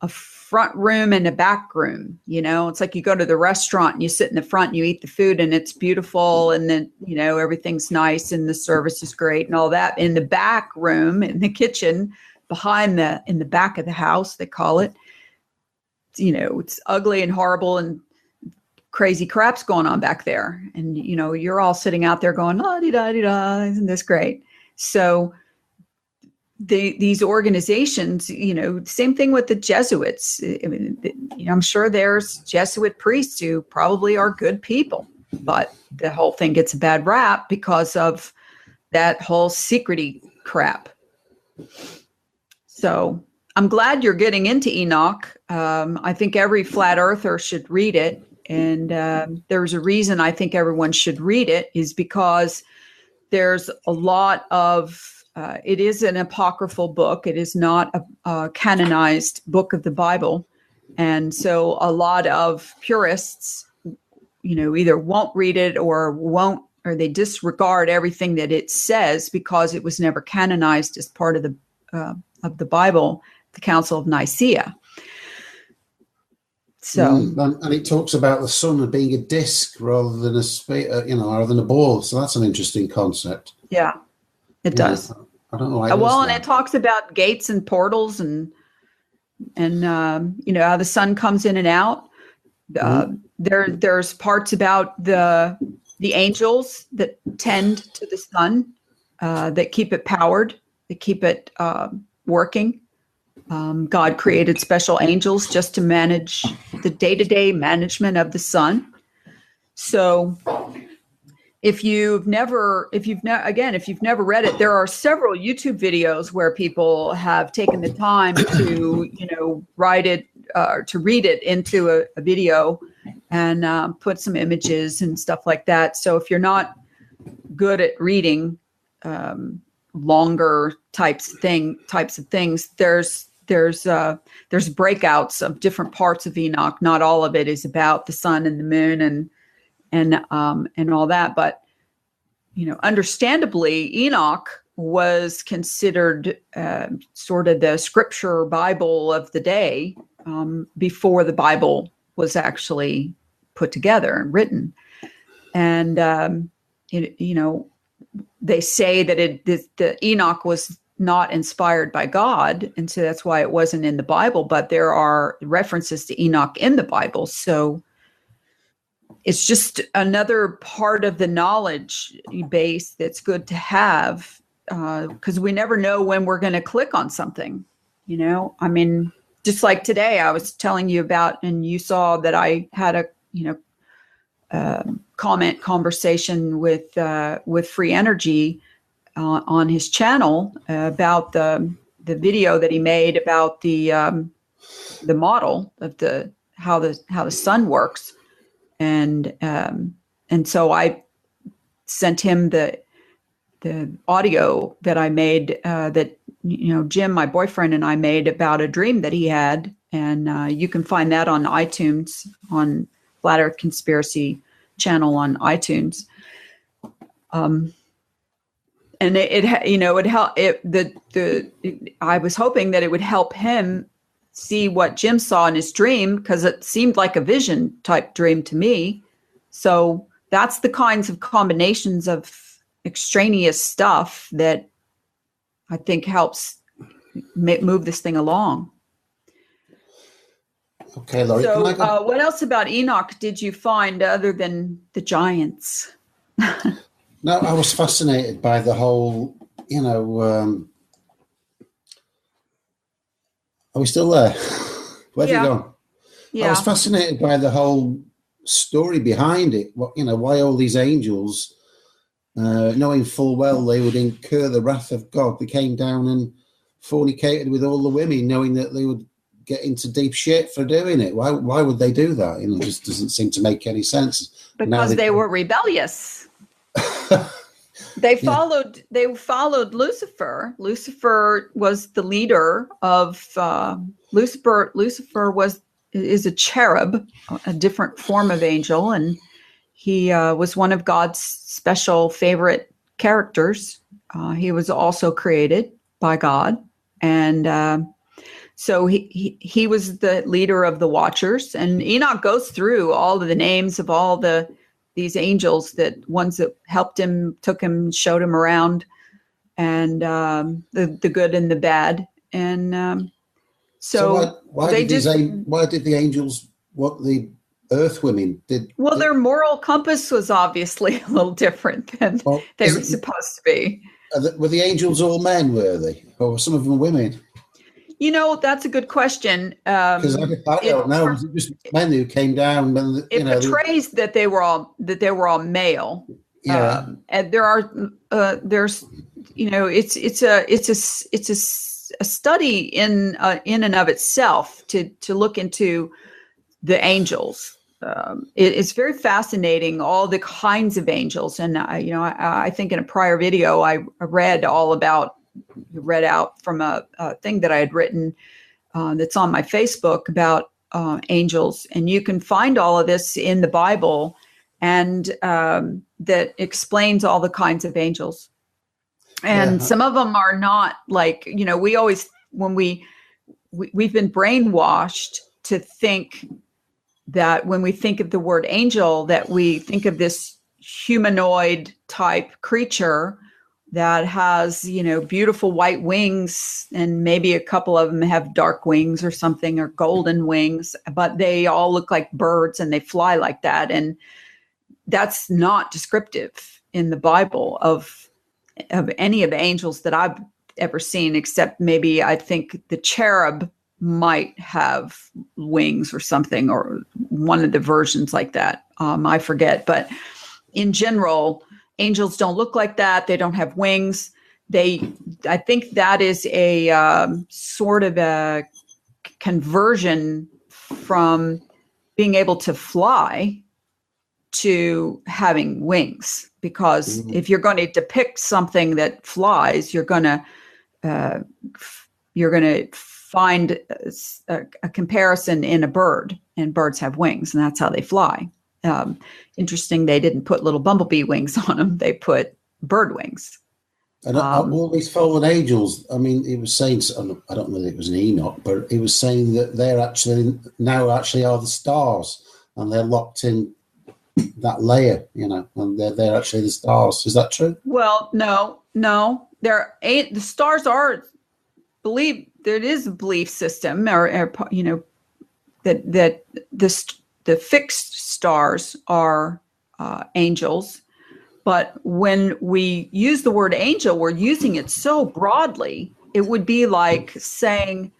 a front room and a back room. It's like you go to the restaurant and you sit in the front and you eat the food and it's beautiful, and then everything's nice and the service is great and all that. In the back room, in the kitchen, in the back of the house, they call it, it's ugly and horrible and crazy crap's going on back there, and you're all sitting out there going, "La di da di da, isn't this great?" So these organizations, same thing with the Jesuits. I mean, I'm sure there's Jesuit priests who probably are good people, but the whole thing gets a bad rap because of that whole secrety crap. So I'm glad you're getting into Enoch. I think every flat earther should read it. And there's a reason I think everyone should read it, is because there's a lot of, it is an apocryphal book. It is not a canonized book of the Bible. And so a lot of purists, either won't read it or they disregard everything that it says because it was never canonized as part of the Bible, the Council of Nicaea. So, and it talks about the sun being a disc rather than rather than a ball. So that's an interesting concept. Yeah, it does. I don't know why. And it talks about gates and portals and how the sun comes in and out. There's parts about the angels that tend to the sun, that keep it powered, that keep it working. God created special angels just to manage the day-to-day management of the sun. So if you've never read it, there are several YouTube videos where people have taken the time to write it, to read it into a video and put some images and stuff like that. So if you're not good at reading longer types of things, there's breakouts of different parts of Enoch. Not all of it is about the sun and the moon and all that, but understandably, Enoch was considered sort of the scripture Bible of the day before the Bible was actually put together and written. And they say that the Enoch was not inspired by God, and so that's why it wasn't in the Bible, but there are references to Enoch in the Bible. So it's just another part of the knowledge base that's good to have, because we never know when we're going to click on something. I mean, just like today, I was telling you about, and you saw that I had a conversation with Free Energy on his channel about the video that he made about the model of how the sun works, and so I sent him the audio that I made that Jim, my boyfriend, and I made about a dream that he had, and you can find that on iTunes, on Flat Earth Conspiracy channel on iTunes. And it helped. I was hoping that it would help him see what Jim saw in his dream, because it seemed like a vision type dream to me. So that's the kinds of combinations of extraneous stuff that I think helps move this thing along. Okay, Laurie. So what else about Enoch did you find other than the giants? No, I was fascinated by the whole, are we still there? Where have you gone? Yeah. I was fascinated by the whole story behind it. Why all these angels, knowing full well they would incur the wrath of God, they came down and fornicated with all the women, knowing that they would get into deep shit for doing it. Why would they do that? It just doesn't seem to make any sense. Because they were rebellious. They followed Lucifer. Lucifer was the leader of Lucifer. Lucifer is a cherub, a different form of angel, and he was one of God's special favorite characters. He was also created by God, and so he was the leader of the Watchers. And Enoch goes through all of the names of all these angels, ones that helped him, took him, showed him around, and the good and the bad. And so why did the angels, what the earth women did? Well, their moral compass was obviously a little different than they were supposed to be. Were the angels all men, were they? Or were some of them women? That's a good question. Because I don't know. Was it just men who came down? It portrays that they were all male. Yeah. And there's it's a study in and of itself to look into the angels. It's very fascinating, all the kinds of angels. And I think in a prior video I read out from a thing that I had written that's on my Facebook about angels, and you can find all of this in the Bible, and that explains all the kinds of angels. And some of them are not like, we always, when we've been brainwashed to think that when we think of the word angel, that we think of this humanoid type creature that has, beautiful white wings, and maybe a couple of them have dark wings or something, or golden wings, but they all look like birds and they fly like that. And that's not descriptive in the Bible of any of the angels that I've ever seen, except maybe I think the cherub might have wings or something, or one of the versions like that. I forget, but in general, angels don't look like that. They don't have wings. I think that is a sort of a conversion from being able to fly to having wings. Because if you're going to depict something that flies, you're going to find a comparison in a bird, and birds have wings, and that's how they fly. Interesting, they didn't put little bumblebee wings on them. They put bird wings. And all these fallen angels, I mean, he was saying, I don't know if it was an Enoch, but he was saying that they're actually are the stars, and they're locked in that layer, and they're actually the stars. Is that true? Well, no. The stars are there is a belief system, or that the fixed stars are angels, But when we use the word angel, we're using it so broadly. It would be like saying,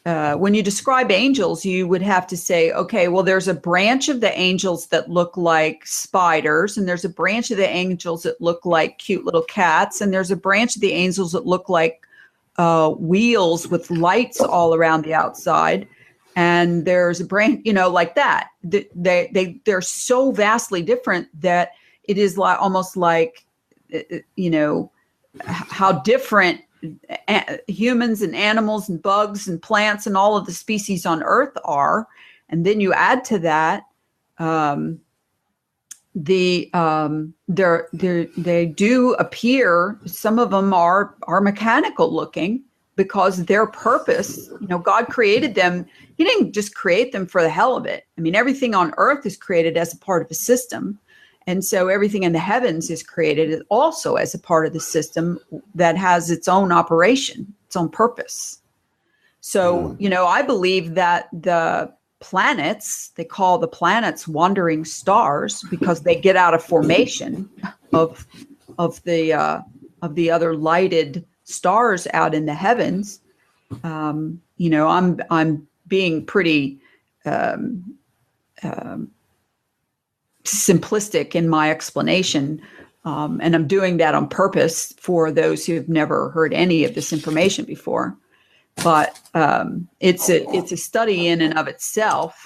when you describe angels, you would have to say, okay, well, there's a branch of the angels that look like spiders, and there's a branch of the angels that look like cute little cats, and there's a branch of the angels that look like wheels with lights all around the outside. And there's a branch, like that. They're so vastly different that it is like almost like, how different humans and animals and bugs and plants and all of the species on Earth are. And then you add to that they do appear, some of them are mechanical looking, because their purpose, God created them. He didn't just create them for the hell of it. I mean, everything on Earth is created as a part of a system. And so everything in the heavens is created also as a part of the system that has its own operation, its own purpose. So, I believe that the planets, they call the planets wandering stars because they get out of formation of the other lighted stars out in the heavens. I'm being pretty simplistic in my explanation, and I'm doing that on purpose for those who've never heard any of this information before. But it's a study in and of itself.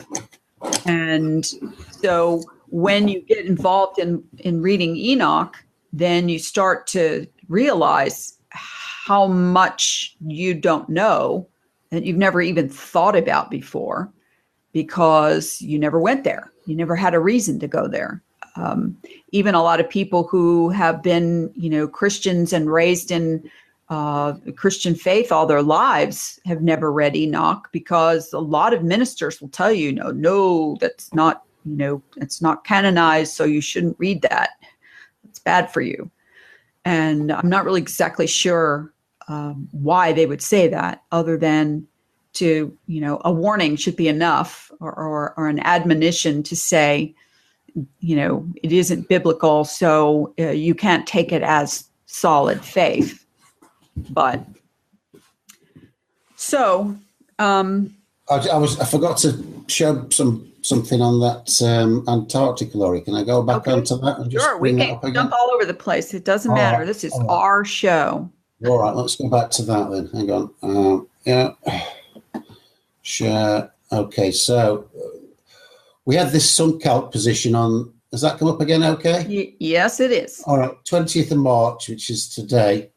And so when you get involved in reading Enoch, then you start to realize how much you don't know that you've never even thought about before, because you never went there. You never had a reason to go there. Even a lot of people who have been, Christians and raised in Christian faith all their lives have never read Enoch, because a lot of ministers will tell you, no, that's not, it's not canonized, so you shouldn't read that. It's bad for you. And I'm not really exactly sure why they would say that, other than to, a warning should be enough, or an admonition to say, it isn't biblical, so you can't take it as solid faith. But so I forgot to show something on that Antarctic lorry. Can I go back onto that and just bring that up again? Jump all over the place. It doesn't matter. This is our show. All right, let's go back to that then. Hang on. Yeah. Share. Okay, so we had this sun calc position on. Has that come up again? Okay. Yes, it is. All right, 20th of March, which is today,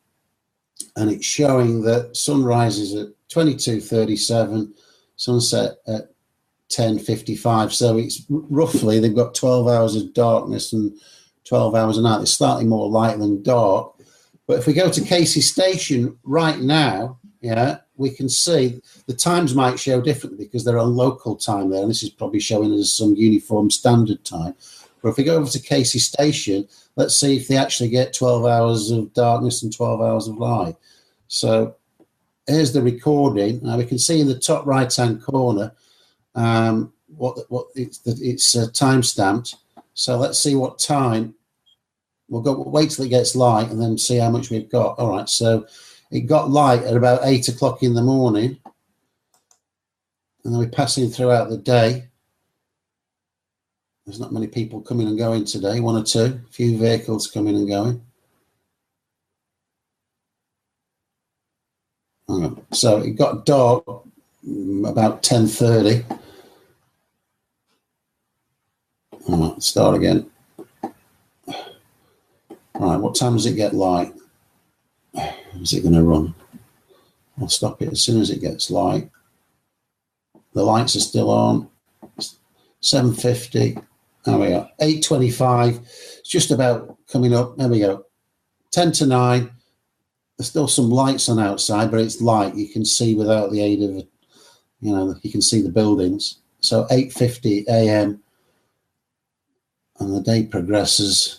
and it's showing that sunrise is at 22:37, sunset at 10:55. So it's roughly, they've got 12 hours of darkness and 12 hours of night. It's slightly more light than dark. But if we go to Casey Station right now, we can see the times might show differently because they're on local time there, and this is probably showing as some uniform standard time. But if we go over to Casey Station, let's see if they actually get 12 hours of darkness and 12 hours of light. So here's the recording. Now we can see in the top right-hand corner what it's time stamped. So let's see what time. We'll wait till it gets light and then see how much we've got. All right, so it got light at about 8 o'clock in the morning, and then we're passing throughout the day. There's not many people coming and going today, one or two, a few vehicles coming and going. So it got dark about 10:30. All right, start again. All right, what time does it get light? Is it going to run? I'll stop it as soon as it gets light. The lights are still on. 7:50. There we go. 8:25. It's just about coming up. There we go. 10 to 9. There's still some lights on outside, but it's light. You can see without the aid of, you can see the buildings. So 8:50 a.m. and the day progresses.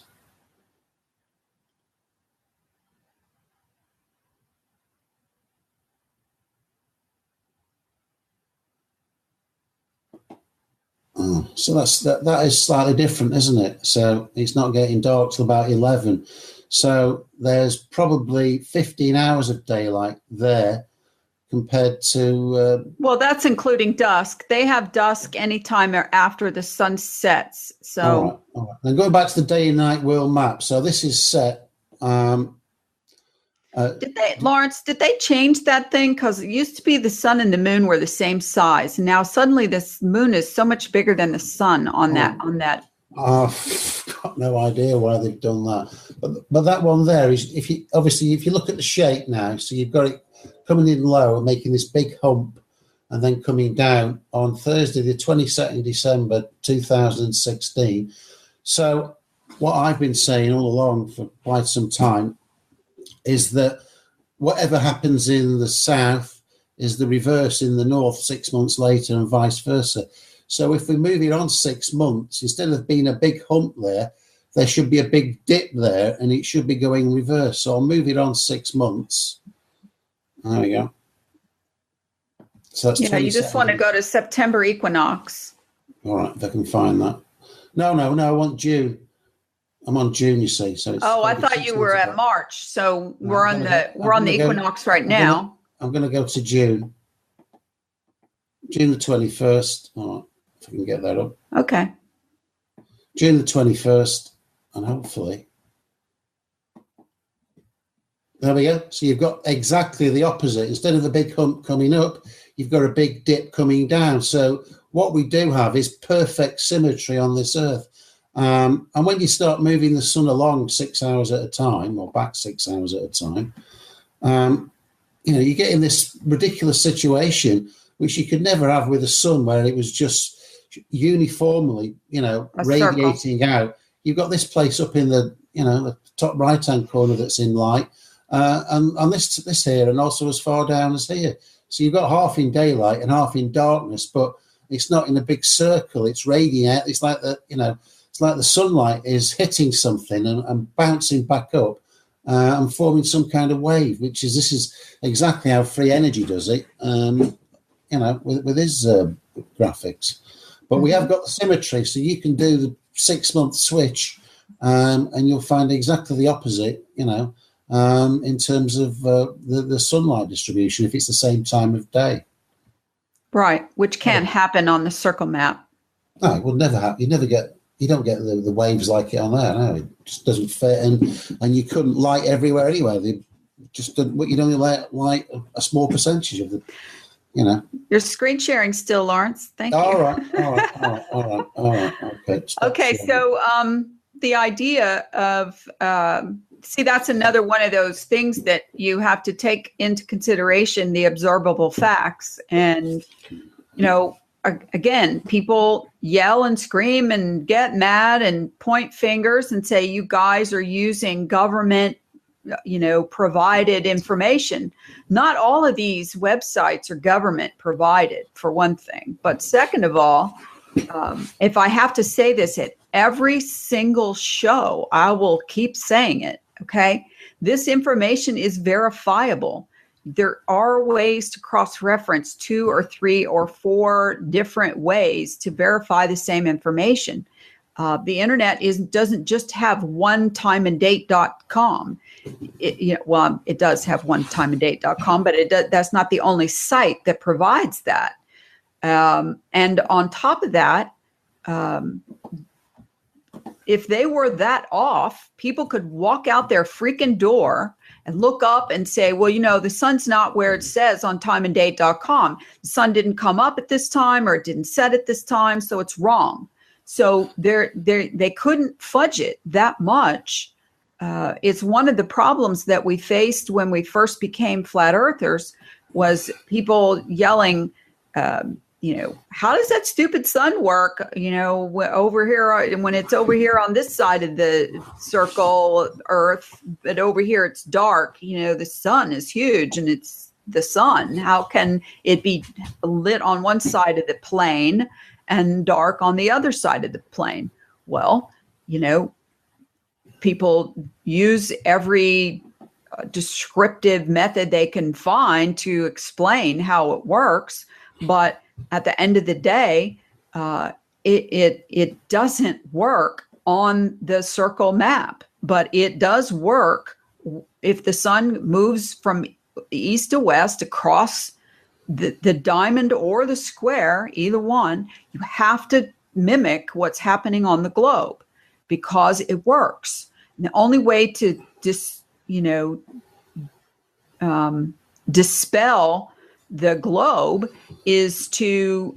Oh, so that is slightly different, isn't it? So it's not getting dark till about 11. So there's probably 15 hours of daylight there compared to. Well, that's including dusk. They have dusk anytime after the sun sets. So, all right. Then going back to the day and night world map. So this is set. Lawrence, did they change that thing? Because it used to be the sun and the moon were the same size. And now suddenly this moon is so much bigger than the sun on that. I've got no idea why they've done that. But that one there is, if you look at the shape now, so you've got it coming in low and making this big hump and then coming down on Thursday, the 22nd December 2016. So what I've been saying all along for quite some time is that whatever happens in the south is the reverse in the north 6 months later and vice versa. So if we move it on 6 months, instead of being a big hump there should be a big dip there and it should be going reverse. So I'll move it on 6 months. There we go. So that's you just want to go to September equinox. All right, if I can find that. No, I want June. I'm on June, you see. So I thought you were at March. So we're on the equinox right now. I'm going to go to June. June the 21st. All right, if I can get that up. Okay. June the 21st, and hopefully. There we go. So you've got exactly the opposite. Instead of the big hump coming up, you've got a big dip coming down. So what we do have is perfect symmetry on this Earth. And when you start moving the sun along 6 hours at a time, or back 6 hours at a time, you get in this ridiculous situation, which you could never have with the sun, where it was just uniformly, radiating out. You've got this place up in the top right-hand corner that's in light, and this here, and also as far down as here. So you've got half in daylight and half in darkness, but it's not in a big circle. It's radiating. It's like it's like the sunlight is hitting something and bouncing back up and forming some kind of wave. This is exactly how free energy does it. With his graphics. But we have got the symmetry, so you can do the 6 month switch, and you'll find exactly the opposite. In terms of the sunlight distribution, if it's the same time of day. Right, which can't happen on the circle map. No, it will never happen. You don't get the waves like it on there. No, it just doesn't fit, and you couldn't light everywhere anyway. You'd only light a small percentage of the. Your screen sharing still, Lawrence. Thank you. All right. Okay. Okay. So the idea of that's another one of those things that you have to take into consideration, the observable facts. And, again, people yell and scream and get mad and point fingers and say, you guys are using government provided information. Not all of these websites are government provided, for one thing. But second of all, if I have to say this at every single show, I will keep saying it. Okay. This information is verifiable. There are ways to cross-reference 2 or 3 or 4 different ways to verify the same information. The internet doesn't just have onetimeanddate.com. It does have onetimeanddate.com, but that's not the only site that provides that. And on top of that, if they were that off, people could walk out their freaking door and look up and say, well, the sun's not where it says on timeanddate.com. The sun didn't come up at this time, or it didn't set at this time, so it's wrong. So they couldn't fudge it that much. It's one of the problems that we faced when we first became flat earthers, was people yelling, how does that stupid sun work? Over here, when it's over here on this side of the circle Earth, but over here it's dark, the sun is huge and it's the sun. How can it be lit on one side of the plane and dark on the other side of the plane? Well, people use every descriptive method they can find to explain how it works. But at the end of the day, it doesn't work on the circle map, but it does work if the sun moves from east to west across the diamond or the square, either one. You have to mimic what's happening on the globe because it works. And the only way to dispel the globe is to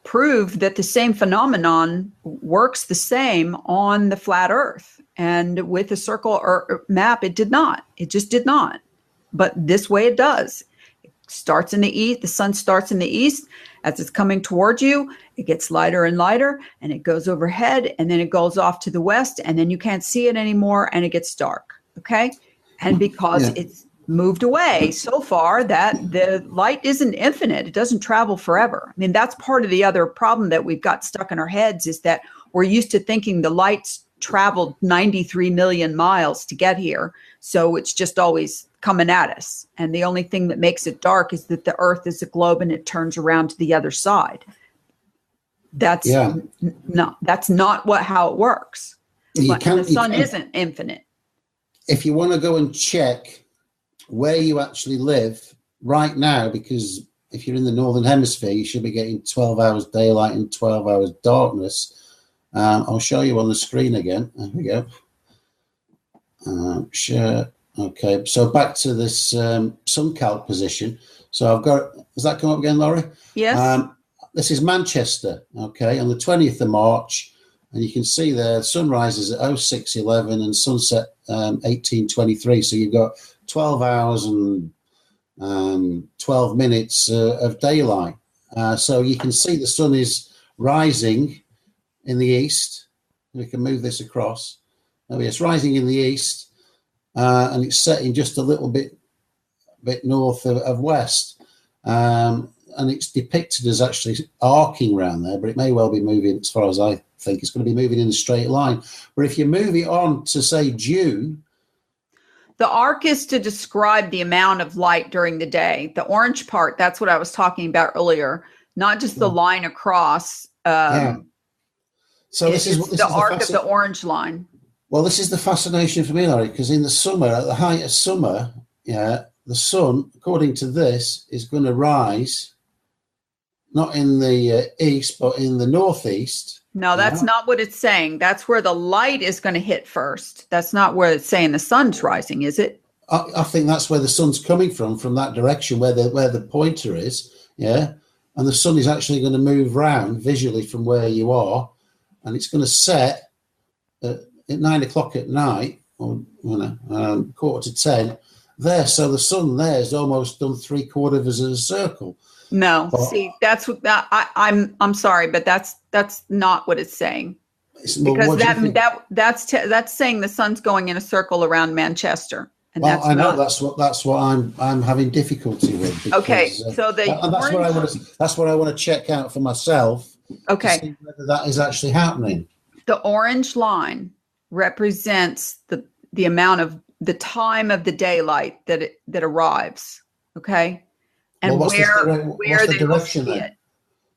prove that the same phenomenon works the same on the flat Earth. And with the circle map, it did not. It just did not. But this way it does. It starts in the east. The sun starts in the east. As it's coming towards you, it gets lighter and lighter, and it goes overhead, and then it goes off to the west, and then you can't see it anymore, and it gets dark. Okay? And because it's moved away so far that the light isn't infinite, it doesn't travel forever. I mean, that's part of the other problem that we've got stuck in our heads, is that we're used to thinking the light's traveled 93 million miles to get here, so it's just always coming at us. And the only thing that makes it dark is that the Earth is a globe and it turns around to the other side. That's not how it works. The sun isn't infinite. If you want to go and check where you actually live right now, because if you're in the Northern Hemisphere, you should be getting 12 hours daylight and 12 hours darkness. I'll show you on the screen again. There we go. Sure. Okay, so back to this sun calc position. So I've got, does that come up again, Laurie? Yes. This is Manchester, okay, on the 20th of March. And you can see there, sunrise is at 06:11 and sunset 18:23. So you've got 12 hours and 12 minutes of daylight. So you can see the sun is rising in the east. We can move this across. It's rising in the east. And it's setting just a little bit north of west, and it's depicted as actually arcing around there, but it may well be moving, as far as I think, it's going to be moving in a straight line. But if you move it on to, say, June. The arc is to describe the amount of light during the day. The orange part, that's what I was talking about earlier, not just the line across. So this is the arc of the orange line. Well, this is the fascination for me, Larry, because in the summer, at the height of summer, the sun, according to this, is going to rise, not in the east, but in the northeast. No, that's not what it's saying. That's where the light is going to hit first. That's not where it's saying the sun's rising, is it? I think that's where the sun's coming from that direction, where the pointer is, and the sun is actually going to move round visually from where you are, and it's going to set at 9 o'clock at night, or 9:45 there. So the sun there is almost done 3/4 of a circle. No, see, that's what I'm sorry, but that's not what it's saying. Because that's saying the sun's going in a circle around Manchester. And well, I know that's what I'm having difficulty with. Because, okay, so that's what I want to check out for myself. Okay, to see whether that is actually happening. The orange line represents the amount of the time of the daylight that arrives. Okay, and what's the direction then?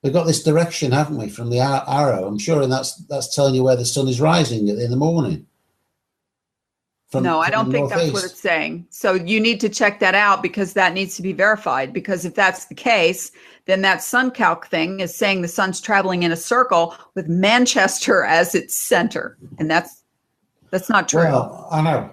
We've got this direction, haven't we, from the arrow? I'm sure, and that's telling you where the sun is rising in the morning. No, I don't think that's what it's saying. So you need to check that out, because that needs to be verified. Because if that's the case, then that sun calc thing is saying the sun's traveling in a circle with Manchester as its center, and that's not true. Well, I know,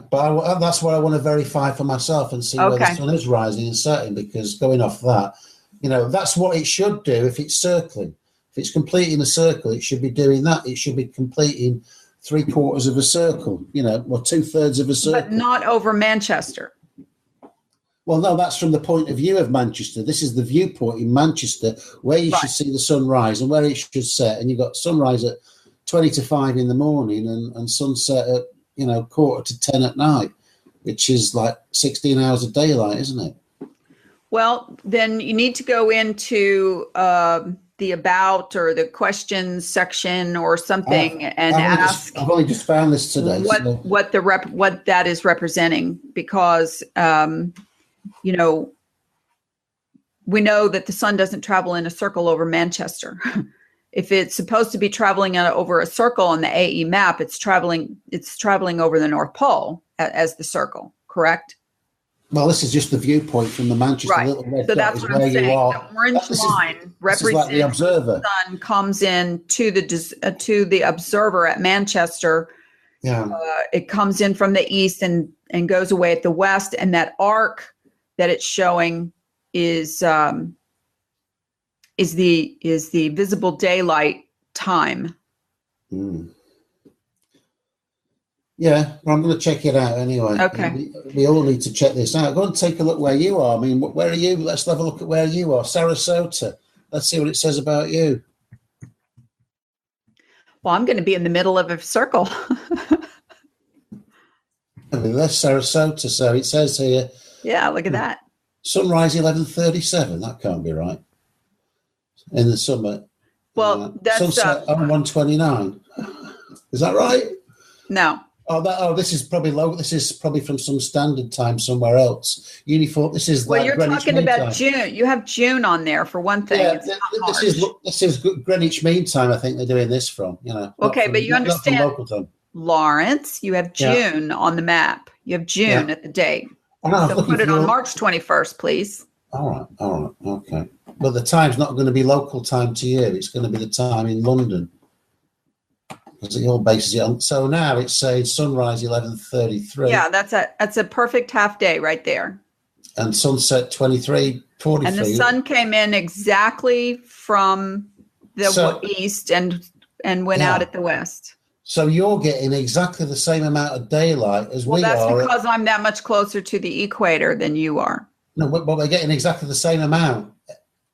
but that's what I want to verify for myself and see where the sun is rising and setting. Because going off that, that's what it should do if it's circling. If it's completing a circle, it should be doing that. It should be completing 3/4 of a circle, or 2/3 of a circle. But not over Manchester. Well, no, that's from the point of view of Manchester. This is the viewpoint in Manchester where you should see the sun rise and where it should set. And you've got sunrise at 20 to 5 in the morning and sunset at, 9:45 at night, which is like 16 hours of daylight, isn't it? Well, then you need to go into the about or the questions section or something and ask. I've only just found this today. What that is representing, because we know that the sun doesn't travel in a circle over Manchester. if it's supposed to be traveling over a circle on the AE map, it's traveling over the North Pole as the circle, correct? Well, this is just the viewpoint from the Manchester. Right. Little red So dot that's is what where I'm saying. you are. The orange line represents like the observer. the sun comes in to the observer at Manchester. Yeah. It comes in from the east and goes away at the west, and that arc that it's showing is the visible daylight time. Mm. Yeah, well, I'm going to check it out anyway. Okay. We all need to check this out. Go and take a look where you are. I mean, where are you? Let's have a look at where you are. Sarasota. Let's see what it says about you. Well, I'm going to be in the middle of a circle. That's Sarasota. So it says here. Yeah, look at that. Sunrise 11:37. That can't be right. In the summer. Well, that's sunset 1:29. Is that right? No. This is probably low. This is probably from some standard time somewhere else. Uniform. This is. Well, like you're Greenwich talking Mean about Time. June. You have June on there for one thing. Yeah, this is Greenwich Mean Time. I think they're doing this from. Okay, but you understand, not from local time. Lawrence. You have June on the map. You have June at the date. So put it on March 21st, please. All right, okay. But the time's not going to be local time to you. It's going to be the time in London. Because it all bases it on. So now it's saying sunrise 11:33. Yeah, that's a perfect half day right there. And sunset 23:43. And the sun came in exactly from the east and went out at the west. So you're getting exactly the same amount of daylight as we are. Well, that's because I'm that much closer to the equator than you are. No, but we're getting exactly the same amount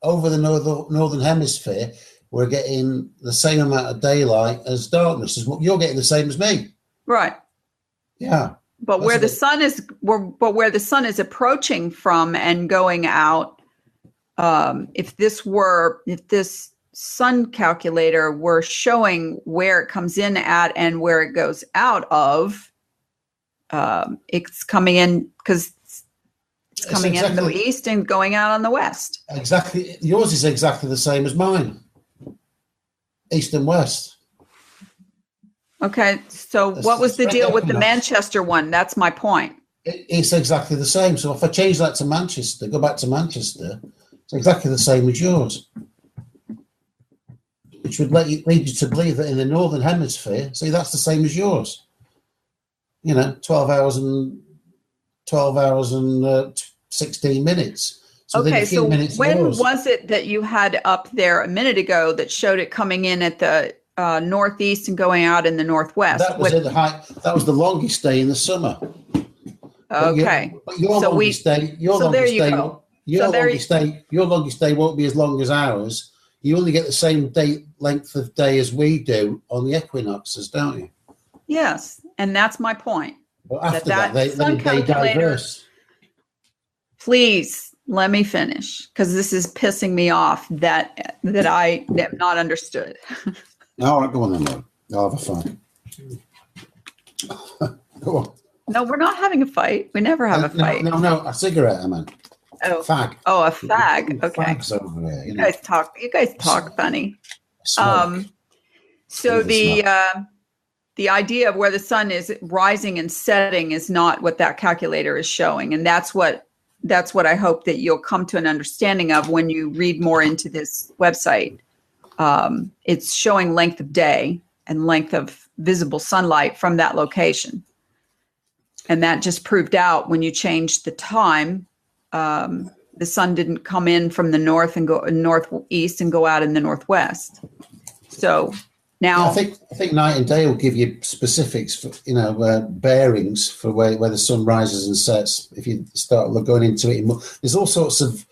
over the northern hemisphere. We're getting the same amount of daylight as darkness. You're getting the same as me. Right. Yeah. But where the sun is approaching from and going out, if this sun calculator were showing where it comes in at and where it goes out of, it's coming in because it's coming in the east and going out on the west. Exactly. Yours is exactly the same as mine. East and west. Okay, so what was the deal with the Manchester one? That's my point. It's exactly the same. So if I change that to Manchester, go back to Manchester, it's exactly the same as yours. Which would lead you to believe that in the northern hemisphere, see, that's the same as yours. 12 hours and 16 minutes. So okay, so when was it that you had up there a minute ago that showed it coming in at the northeast and going out in the northwest? That was That was the longest day in the summer. Okay. Your longest day won't be as long as ours. You only get the same length of day as we do on the equinoxes, don't you? Yes, and that's my point. But after that they diverse. Please. Let me finish, because this is pissing me off that I have not understood. All right, go on then, Lord. I'll have a fight. Go on. No, we're not having a fight. We never have a fight. No, a cigarette, I meant. Oh, fag. Oh, a fag. Okay. Fags over there, You guys talk funny. Smoke. So the idea of where the sun is rising and setting is not what that calculator is showing, and that's what I hope that you'll come to an understanding of when you read more into this website. It's showing length of day and length of visible sunlight from that location. And that just proved out when you changed the time, the sun didn't come in from the north and go northeast and go out in the northwest. So now I think night and day will give you specifics for bearings for where the sun rises and sets. If you start going into it, there's all sorts of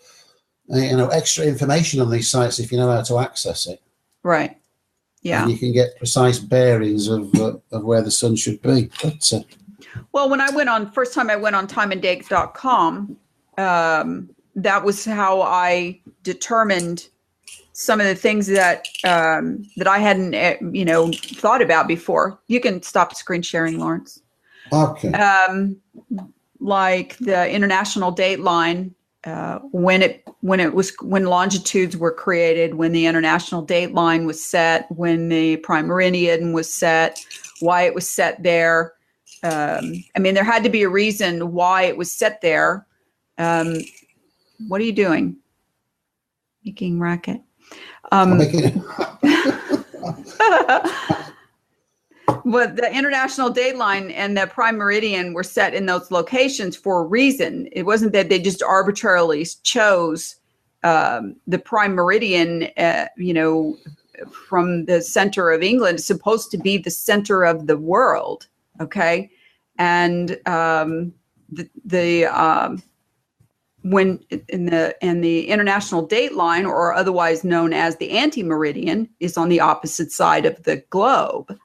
extra information on these sites if you know how to access it. Right. Yeah. And you can get precise bearings of where the sun should be. But, well, when first time I went on timeanddate.com, that was how I determined some of the things that I hadn't, thought about before. You can stop screen sharing, Lawrence. Okay. Like the international dateline when longitudes were created, when the international date line was set, when the prime meridian was set, why it was set there. There had to be a reason why it was set there. What are you doing? Making racket. But the international date line and the prime meridian were set in those locations for a reason. It wasn't that they just arbitrarily chose the prime meridian, from the center of England. It's supposed to be the center of the world, okay? And when in the international date line, or otherwise known as the anti-meridian, is on the opposite side of the globe.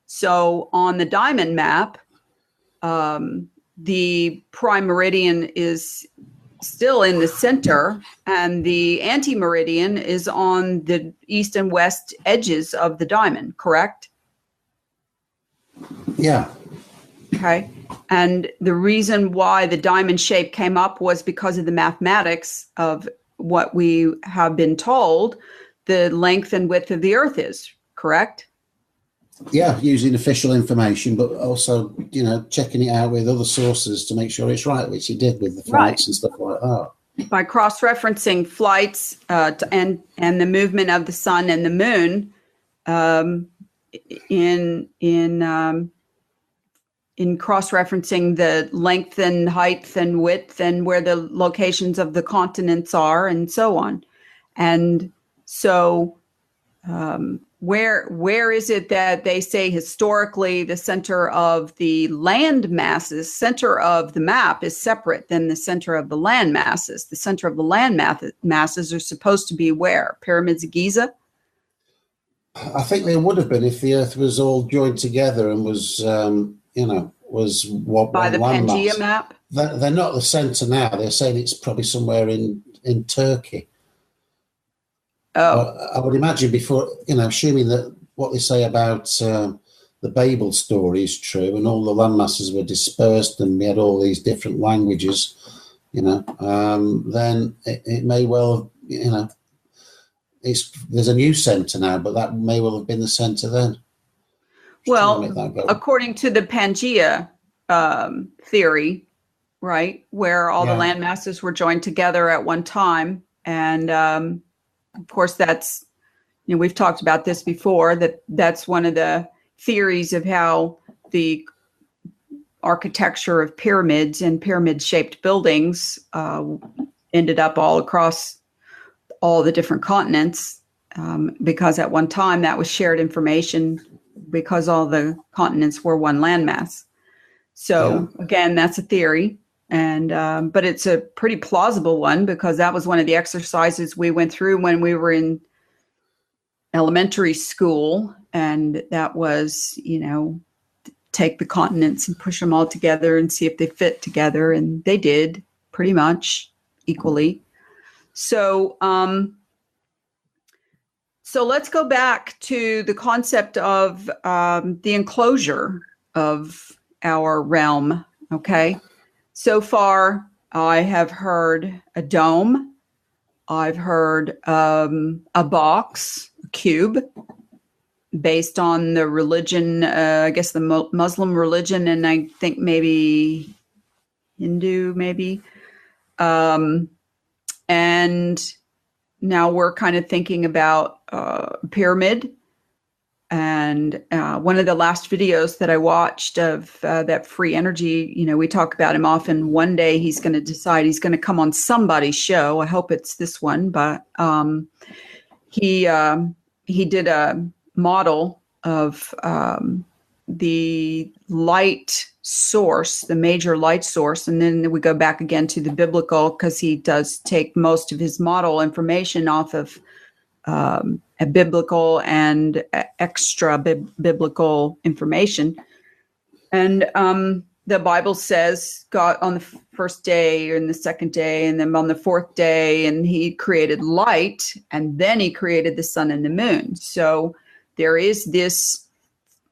So on the diamond map, the prime meridian is still in the center, and the anti-meridian is on the east and west edges of the diamond, correct? Yeah. Okay. And the reason why the diamond shape came up was because of the mathematics of what we have been told the length and width of the Earth is, correct? Yeah, using official information, but also, checking it out with other sources to make sure it's right, which he did with the flights and stuff like that. By cross-referencing flights and the movement of the sun and the moon, in cross-referencing the length and height and width and where the locations of the continents are and so on. And so where is it that they say historically the center of the land masses, center of the map is separate than the center of the land masses? The center of the land masses are supposed to be where? Pyramids of Giza? I think they would have been if the Earth was all joined together and was, was what by the Pangea map. They're not the center now. They're saying it's probably somewhere in Turkey. Oh, I would imagine before, assuming that what they say about the Babel story is true, and all the landmasses were dispersed, and we had all these different languages, then it may well, there's a new centre now, but that may well have been the centre then. Well, according to the Pangea theory, right, where all the land masses were joined together at one time, and of course, that's, we've talked about this before, that's one of the theories of how the architecture of pyramids and pyramid-shaped buildings ended up all across all the different continents, because at one time that was shared information because all the continents were one landmass. So again, that's a theory. And but it's a pretty plausible one, because that was one of the exercises we went through when we were in elementary school. And that was, take the continents and push them all together and see if they fit together. And they did pretty much equally. So, so let's go back to the concept of the enclosure of our realm. Okay. So far, I have heard a dome. I've heard a box, a cube, based on the religion, I guess the Muslim religion, and I think maybe Hindu, maybe. And now we're kind of thinking about a pyramid. And one of the last videos that I watched of that free energy, we talk about him often. One day he's going to decide he's going to come on somebody's show. I hope it's this one, but he did a model of the light source, the major light source, and then we go back again to the biblical, because he does take most of his model information off of a biblical and extra biblical information. And the Bible says God on the first day and the second day, and then on the fourth day, and he created light, and then he created the sun and the moon. So there is this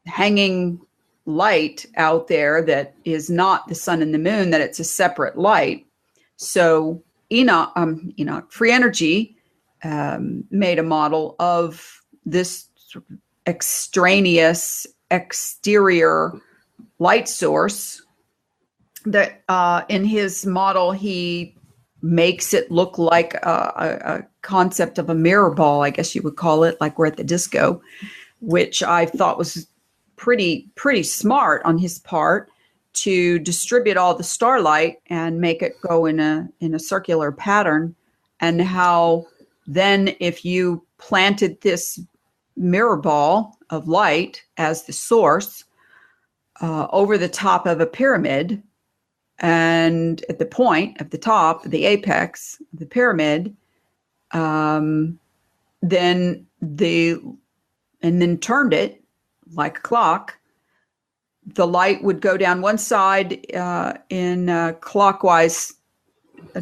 hanging light out there that is not the sun and the moon, that it's a separate light. So Free Energy made a model of this sort of extraneous exterior light source that in his model, he makes it look like a concept of a mirror ball, I guess you would call it, like we're at the disco, which I thought was pretty smart on his part to distribute all the starlight and make it go in a circular pattern. And how then if you planted this mirror ball of light as the source over the top of a pyramid, and at the point of the top, the apex of the pyramid, then turned it like a clock, the light would go down one side in a clockwise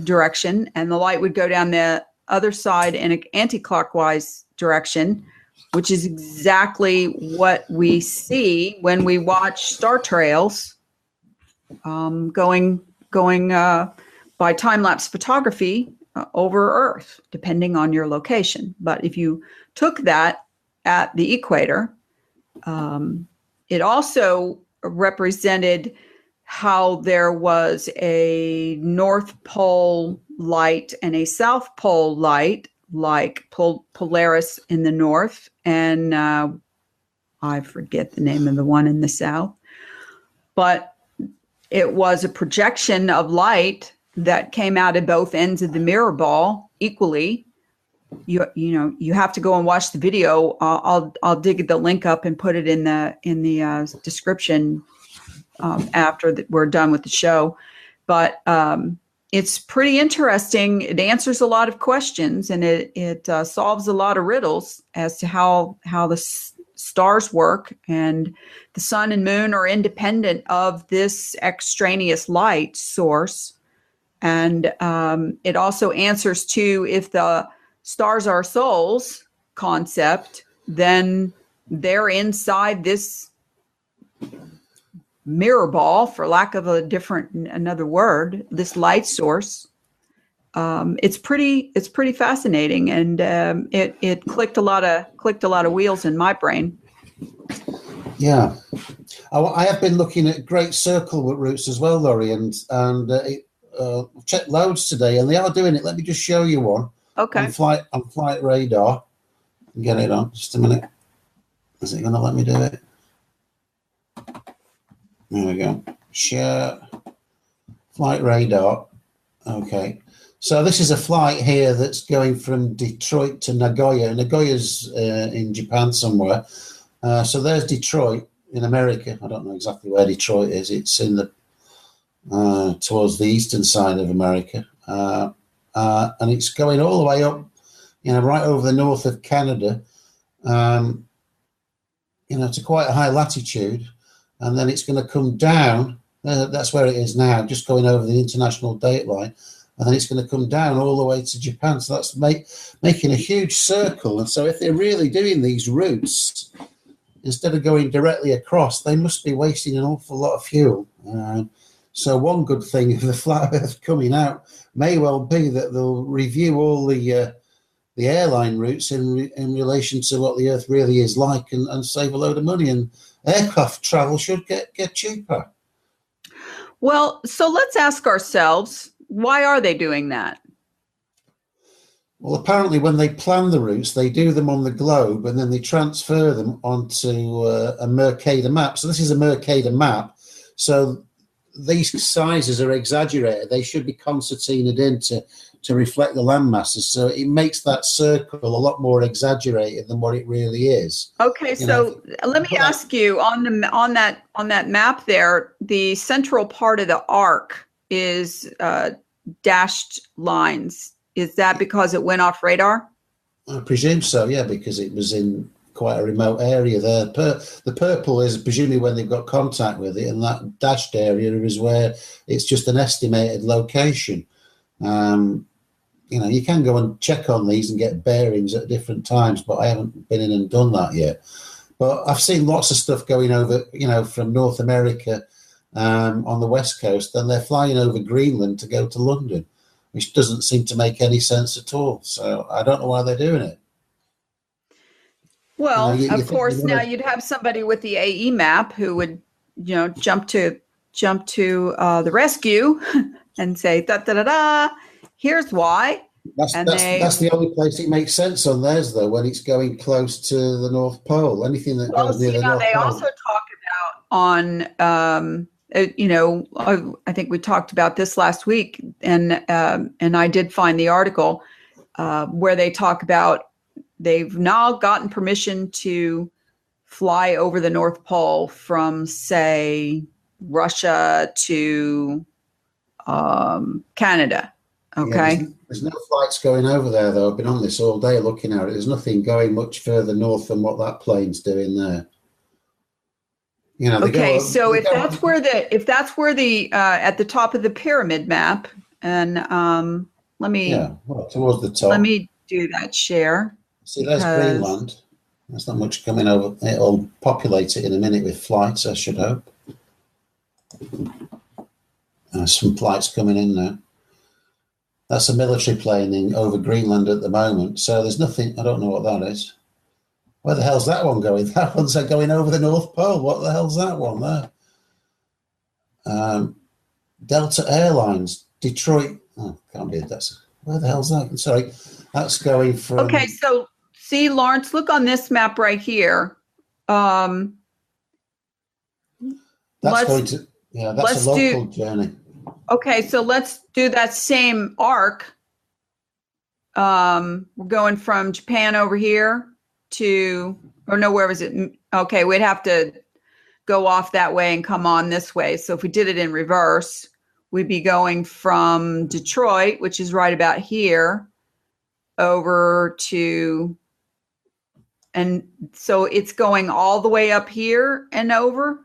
direction, and the light would go down the other side in an anti-clockwise direction, which is exactly what we see when we watch star trails going by time-lapse photography over Earth, depending on your location. But if you took that at the equator, it also represented how there was a North Pole light and a South Pole light, like Polaris in the north, and I forget the name of the one in the south. But it was a projection of light that came out of both ends of the mirror ball equally. You have to go and watch the video. I'll dig the link up and put it in the description after we're done with the show. But it's pretty interesting. It answers a lot of questions, and it solves a lot of riddles as to how the stars work, and the sun and moon are independent of this extraneous light source. And it also answers to, if the stars are souls concept, then they're inside this mirror ball, for lack of another word, this light source. It's pretty fascinating, and it clicked a lot of wheels in my brain. Yeah, I have been looking at great circle routes as well, Laurie, and checked loads today, and they are doing it. Let me just show you one. Okay. On flight radar. Get it on. Just a minute. Is it going to let me do it? There we go. Share flight radar. Okay. So this is a flight here that's going from Detroit to Nagoya. Nagoya's in Japan somewhere. So there's Detroit in America. I don't know exactly where Detroit is. It's in the towards the eastern side of America. And it's going all the way up, right over the north of Canada, to quite a high latitude. And then it's going to come down. That's where it is now, just going over the international date line. And then it's going to come down all the way to Japan. So that's making a huge circle. And so if they're really doing these routes, instead of going directly across, they must be wasting an awful lot of fuel. So one good thing of the flat Earth coming out may well be that they'll review all the airline routes in relation to what the Earth really is like, and save a load of money. And aircraft travel should get cheaper. Well, so let's ask ourselves, why are they doing that? Well, apparently when they plan the routes, they do them on the globe, and then they transfer them onto a Mercator map. So this is a Mercator map. So these sizes are exaggerated. They should be concertinaed in to reflect the land masses. So it makes that circle a lot more exaggerated than what it really is. Okay, so let me ask you, on that map there, the central part of the arc is dashed lines. Is that because it went off radar? I presume so, yeah, because it was in quite a remote area there. The purple is presumably when they've got contact with it, and that dashed area is where it's just an estimated location. You can go and check on these and get bearings at different times, but I haven't been in and done that yet. But I've seen lots of stuff going over, from North America on the West Coast, and they're flying over Greenland to go to London. which doesn't seem to make any sense at all. So I don't know why they're doing it. Well, of course, now you'd have somebody with the AE map who would, jump to the rescue and say, da da da da. Here's why. That's the only place it makes sense on theirs, though, when it's going close to the North Pole. Anything that goes near the North Pole. They also talk about on, I think we talked about this last week, and I did find the article where they talk about they've now gotten permission to fly over the North Pole from, say, Russia to Canada. Okay. Yeah, there's no flights going over there, though. I've been on this all day looking at it. There's nothing going much further north than what that plane's doing there. So if that's where the at the top of the pyramid map, and let me towards the top. Let me do that share. See, there's Greenland. There's not much coming over. It'll populate it in a minute with flights, I should hope. Some flights coming in now. That's a military plane over Greenland at the moment. So there's nothing. I don't know what that is. Where the hell's that one going? That one's going over the North Pole. What the hell's that one there? Delta Airlines, Detroit. Oh, can't be. Where the hell's that? Sorry, that's going from. Okay, so see, Lawrence, look on this map right here. That's going to. Yeah, that's a local journey. Okay, so let's do that same arc. We're going from Japan over here to, where was it? Okay, we'd have to go off that way and come on this way. So if we did it in reverse, we'd be going from Detroit, which is right about here, over to, and so it's going all the way up here and over.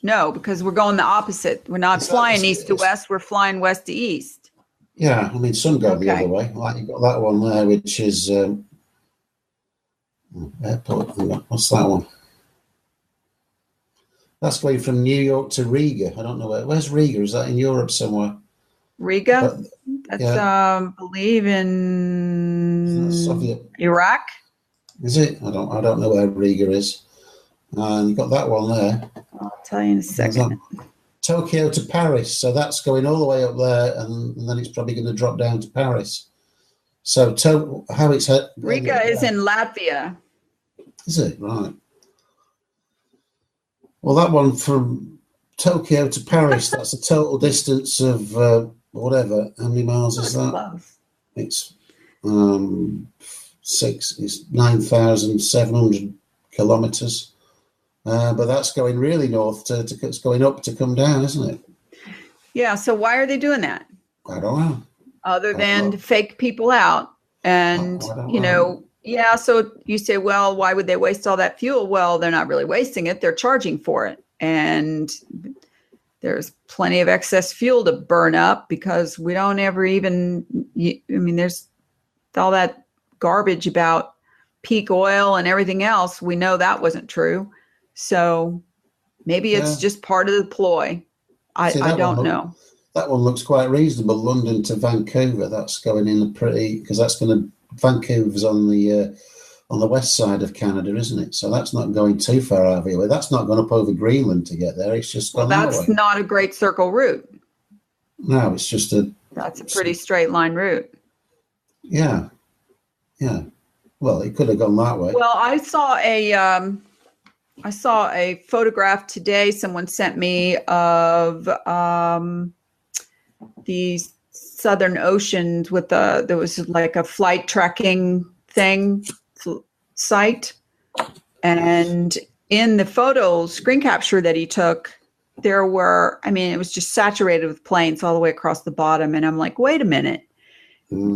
No, because we're going the opposite. We're not flying east to west. We're flying west to east. Yeah, I mean, some go the other way. Like you've got that one there, which is airport. What's that one? That's going from New York to Riga. I don't know where's Riga. Is that in Europe somewhere? Riga? That's believe in Soviet. Iraq. Is it? I don't know where Riga is. And you've got that one there. I'll tell you in a second. Tokyo to Paris. So that's going all the way up there, and then it's probably going to drop down to Paris. So how it's Riga is in Latvia. Is it? Right. Well, that one from Tokyo to Paris, that's a total distance of whatever. How many miles is that? Close. It's 9,700 kilometers. But that's going really north. It's going up to come down, isn't it? Yeah. So why are they doing that? I don't know. Other than to fake people out, and yeah. So you say, well, why would they waste all that fuel? Well, they're not really wasting it; they're charging for it, and there's plenty of excess fuel to burn up because we don't ever even. I mean, there's all that garbage about peak oil and everything else. We know that wasn't true. So maybe it's just part of the ploy. I don't know. That one looks quite reasonable. London to Vancouver. That's going in because Vancouver's on the west side of Canada, isn't it? So that's not going too far out of the way. That's not gone up over Greenland to get there. It's just gone that's not a great circle route. No, it's just that's a pretty straight line route. Yeah. Yeah. Well, it could have gone that way. Well, I saw a photograph today someone sent me of the Southern Oceans with there was like a flight tracking site. And in the photo screen capture that he took, it was just saturated with planes all the way across the bottom. And I'm like, wait a minute.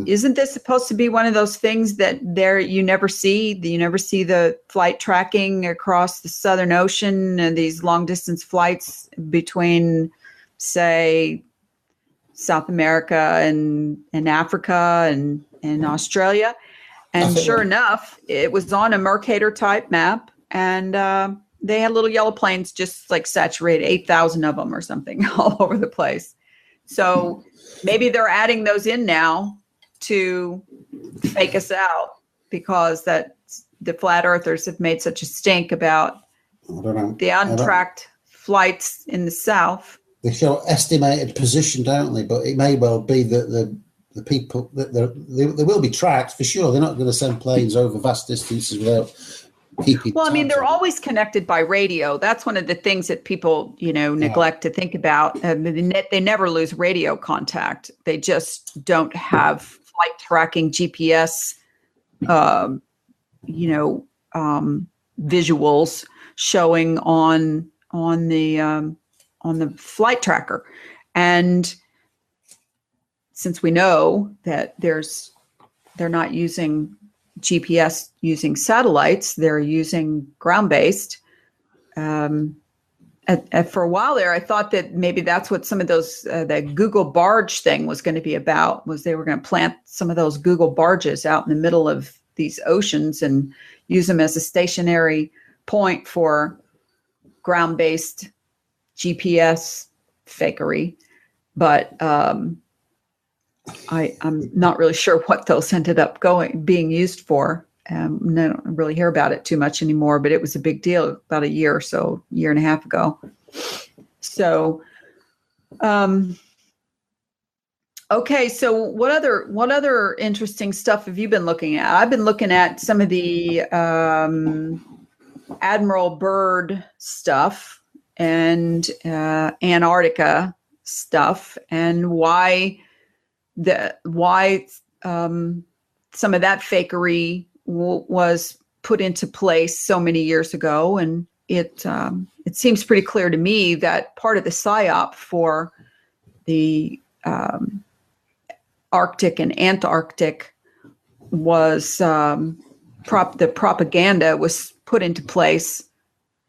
Isn't this supposed to be one of those things that you never see? You never see the flight tracking across the Southern Ocean and these long distance flights between, say, South America and Africa and Australia. And sure enough, it was on a Mercator type map, and they had little yellow planes just like saturated, 8,000 of them or something all over the place. So maybe they're adding those in now to fake us out, because that the flat earthers have made such a stink about the untracked flights in the south. They show estimated position, don't they? But it may well be that the people that they will be tracked for sure. They're not going to send planes over vast distances without keeping. Well, I mean, they're always connected by radio. That's one of the things that people, neglect to think about. They never lose radio contact. They just don't have flight tracking GPS, visuals showing on the flight tracker. And since we know that they're not using GPS using satellites, they're using ground-based. For a while there, I thought that maybe that's what some of those, the Google barge thing was going to be about, was they were going to plant some of those Google barges out in the middle of these oceans and use them as a stationary point for ground-based GPS fakery. But I'm not really sure what those ended up being used for. I don't really hear about it too much anymore, but it was a big deal about a year and a half ago. So, okay. So what other interesting stuff have you been looking at? I've been looking at some of the Admiral Byrd stuff and Antarctica stuff, and why some of that fakery was put into place so many years ago. And it seems pretty clear to me that part of the PSYOP for the Arctic and Antarctic was the propaganda was put into place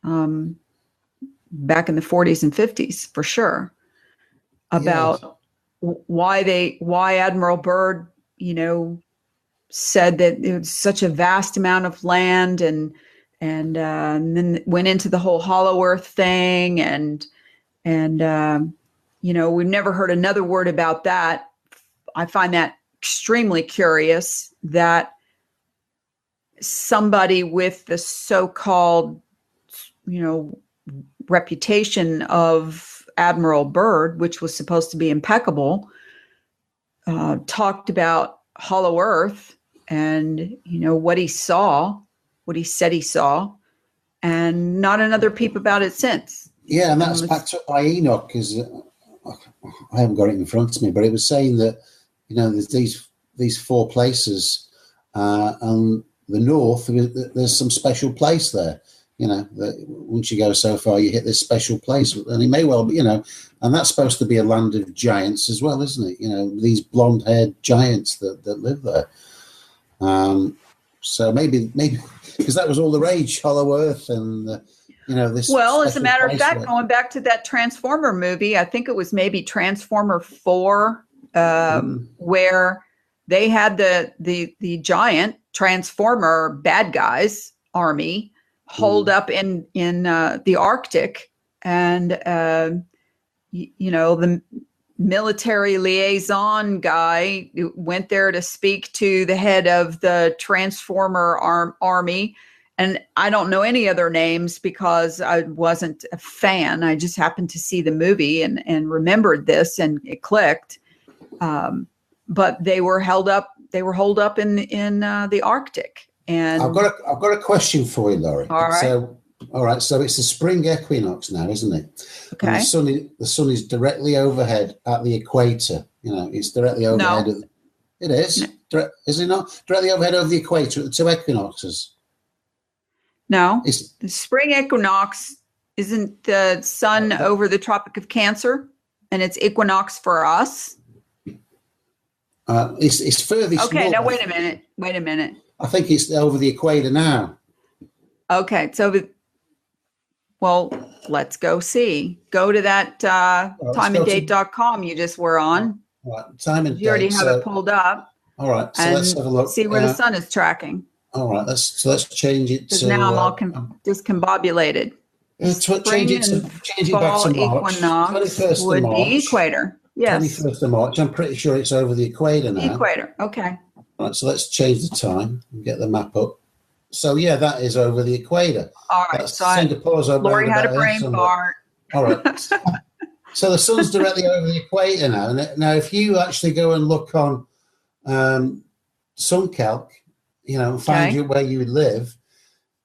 back in the 40s and 50s, for sure, about why Admiral Byrd, said that it was such a vast amount of land, and then went into the whole hollow earth thing, and we've never heard another word about that. I find that extremely curious that somebody with the so-called, reputation of Admiral Byrd, which was supposed to be impeccable, talked about hollow earth and, what he said he saw, and not another peep about it since. Yeah, and that's backed up by Enoch, because I haven't got it in front of me, but it was saying that, there's these four places, and the north, there's some special place there. That once you go so far, you hit this special place, and it may well be, and that's supposed to be a land of giants as well, isn't it? These blonde-haired giants that live there. So maybe because that was all the rage, hollow earth, and this. Well, as a matter of fact, going back to that Transformer movie, I think it was maybe Transformer 4, where they had the giant Transformer bad guys army holed up in the Arctic, and the military liaison guy went there to speak to the head of the Transformer army. And I don't know any other names because I wasn't a fan. I just happened to see the movie and remembered this, and it clicked. But they were held up. They were holed up in the Arctic. And I've got a question for you, Laurie. All right. All right. So it's the spring equinox now, isn't it? Okay. And the sun is directly overhead at the equator. It's directly overhead. No. It is. No. Is it not? Directly overhead over the equator at the two equinoxes. No. The spring equinox isn't the sun over the Tropic of Cancer, and it's equinox for us. It's furthest. Okay. north. Now wait a minute. I think it's over the equator now. Okay. So, well, let's go see. Go to that timeanddate.com you just were on. All right. Time and date. You already have it pulled up. All right. So let's have a look. See where the sun is tracking. All right. Let's change it to. Now I'm all discombobulated. Change it back to March. Equinox would be equator. Yes. 21st of March. I'm pretty sure it's over the equator now. Equator. Okay. Right, so let's change the time and get the map up. So yeah, that is over the equator. All right. That's So Singapore's over Lori had a about brain fart. All right. So the sun's directly over the equator now. Now, if you actually go and look on SunCalc, and find you where you would live,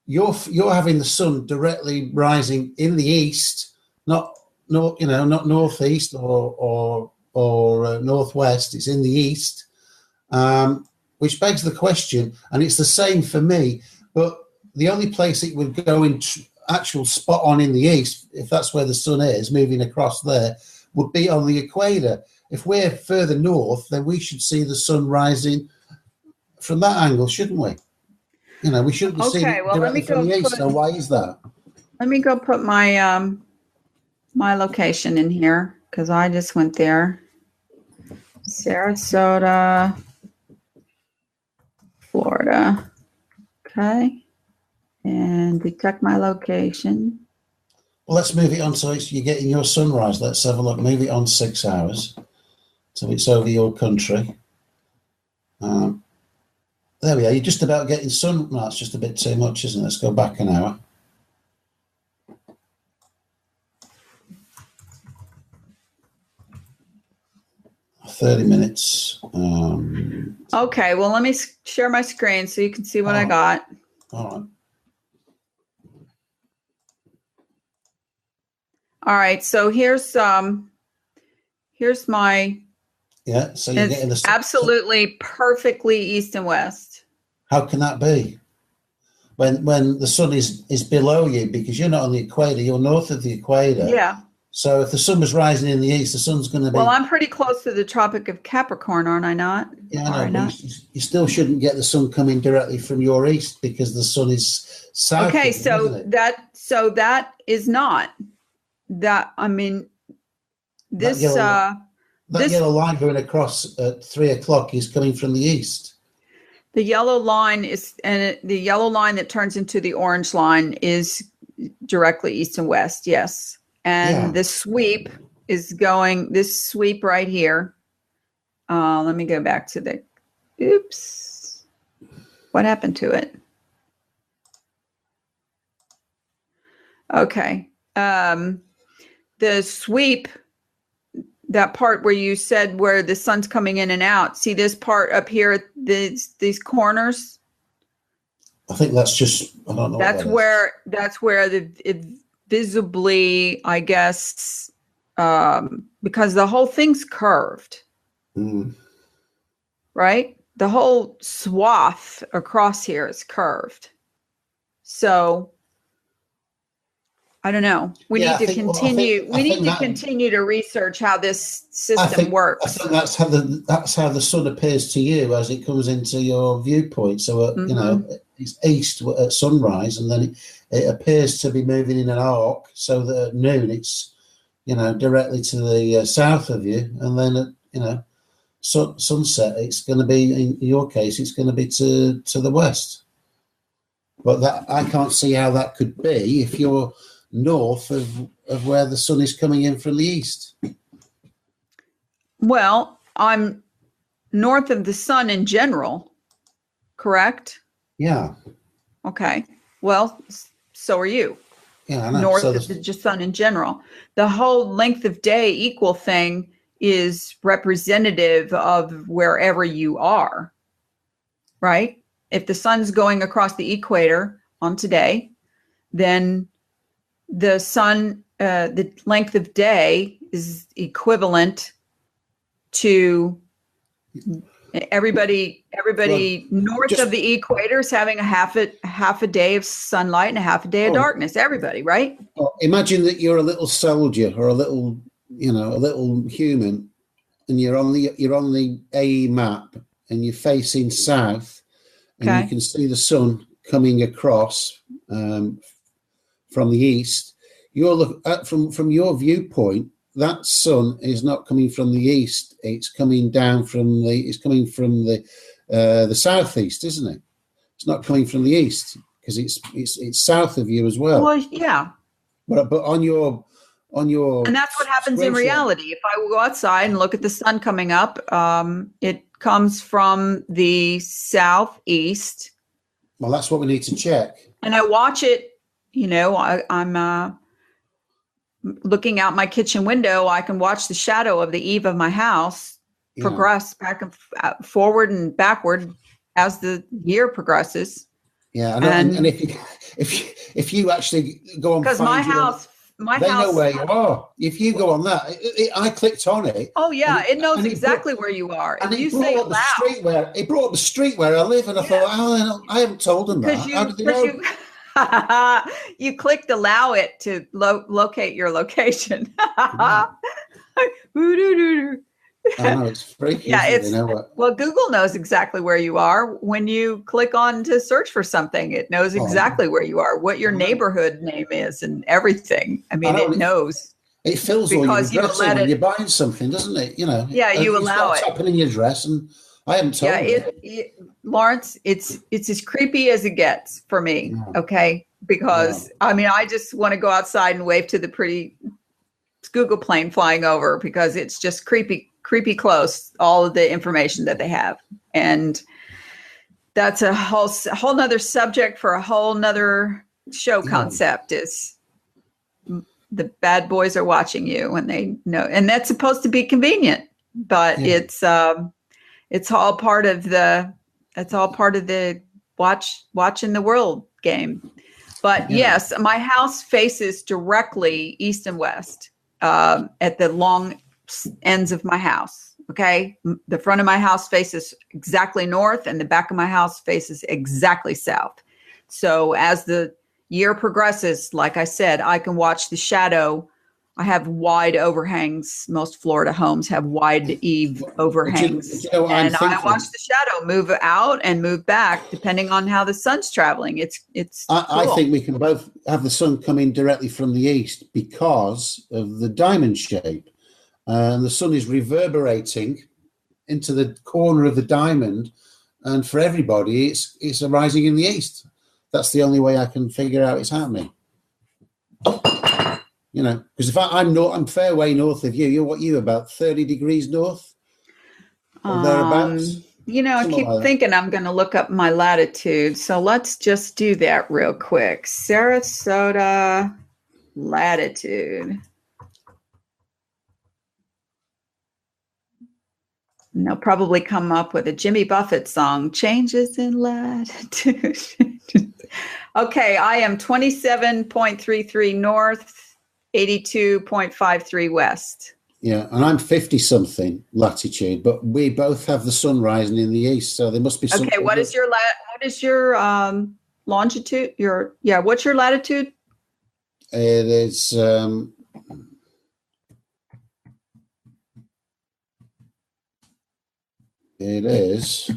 you're having the sun directly rising in the east, not northeast or northwest. It's in the east, which begs the question, and it's the same for me. But the only place it would go in actual spot on in the east, if that's where the sun is moving across there, would be on the equator. If we're further north, then we should see the sun rising from that angle, shouldn't we? We shouldn't be seeing it directly from the east. So why is that? Let me go put my my location in here, because I just went there. Sarasota, Florida. Okay. And detect my location. Well, let's move it on so you're getting your sunrise. Let's have a look. Move it on 6 hours so it's over your country. There we are. You're just about getting sun. No, it's just a bit too much, isn't it? Let's go back an hour. $30 minutes. Okay, well, let me share my screen so you can see what I got. All right. All right, so here's my. Yeah, so you're getting the absolutely perfectly east and west. How can that be? When the sun is below you, because you're not on the equator, you're north of the equator. Yeah. So if the sun was rising in the east, the sun's going to be. Well, I'm pretty close to the Tropic of Capricorn, aren't I not? Yeah, I know. But you still shouldn't get the sun coming directly from your east because the sun is south. Okay, so that is not that. I mean, this that yellow line going across at 3 o'clock is coming from the east. The yellow line the yellow line that turns into the orange line is directly east and west. Yes. And the sweep is going, this sweep right here. Let me go back to the, oops. What happened to it? Okay. The sweep, that part where you said where the sun's coming in and out. See this part up here, these corners? I think that's just, I don't know. That's where it visibly, I guess, because the whole thing's curved, right? The whole swath across here is curved. So I don't know. We need to continue. We need to continue to research how this system works. I think that's how the sun appears to you as it comes into your viewpoint. So it's east at sunrise, and then it appears to be moving in an arc. So that at noon it's directly to the south of you, and then at sunset it's going to be, in your case, it's going to be to the west. But that I can't see how that could be if you're north of where the sun is coming in from the east. Well, I'm north of the sun in general, correct? Yeah. Okay. Well, so are you. Yeah, I know. North of the sun in general. The whole length of day equal thing is representative of wherever you are, right? If the sun's going across the equator on today, then the sun, the length of day is equivalent to everybody north of the equator is having a half a day of sunlight and a half a day of darkness. Everybody, right? Well, imagine that you're a little soldier or a little human, and you're on the AE map and you're facing south, and you can see the sun coming across from the east. You're from your viewpoint, that sun is not coming from the east. It's coming down from the southeast, isn't it? It's not coming from the east because it's south of you as well. Well, yeah. But on your on your. And that's what happens in reality. If I go outside and look at the sun coming up, it comes from the southeast. Well, that's what we need to check. And I watch it, I'm looking out my kitchen window. I can watch the shadow of the eave of my house progress back and forward and backward as the year progresses. Yeah, and if you actually go on, because my house, they know where you are. If you go on that, I clicked on it. Oh yeah, it knows exactly where you are. And you say it loud. It brought up the street where I live, and I thought, I haven't told them that. How did they know? You clicked allow it to locate your location. I know, it's freaky. Yeah, well, Google knows exactly where you are. When you click on to search for something, it knows exactly where you are, what your neighborhood name is, and everything. I mean, it knows. It fills all your address when you're buying something, doesn't it? Yeah, you allow it. Typing in your address, and I haven't told you. Lawrence, it's as creepy as it gets for me. Yeah. Okay, because I mean, I just want to go outside and wave to the pretty Google plane flying over because it's just creepy close, all of the information that they have. And that's a whole nother subject for a whole nother show concept is the bad boys are watching you when they know, and that's supposed to be convenient, but it's all part of the watching the world game. But yes, my house faces directly east and west at the long ends of my house. Okay. The front of my house faces exactly north and the back of my house faces exactly south. So as the year progresses, like I said, I can watch the shadow. I have wide overhangs. Most Florida homes have wide eave overhangs. And I watch the shadow move out and move back depending on how the sun's traveling. It's cool. I think we can both have the sun coming directly from the east because of the diamond shape. And the sun is reverberating into the corner of the diamond, and for everybody, it's arising in the east. That's the only way I can figure out it's happening. Because if I'm fair way north of you, you about 30 degrees north, or thereabouts. I keep thinking I'm going to look up my latitude, so let's just do that real quick. Sarasota latitude. And they'll probably come up with a Jimmy Buffett song, Changes in Latitude. Okay, I am 27.33 north, 82.53 west. Yeah, and I'm 50-something latitude, but we both have the sun rising in the east, so there must be something. Okay, what is your longitude? What's your latitude? It is... It is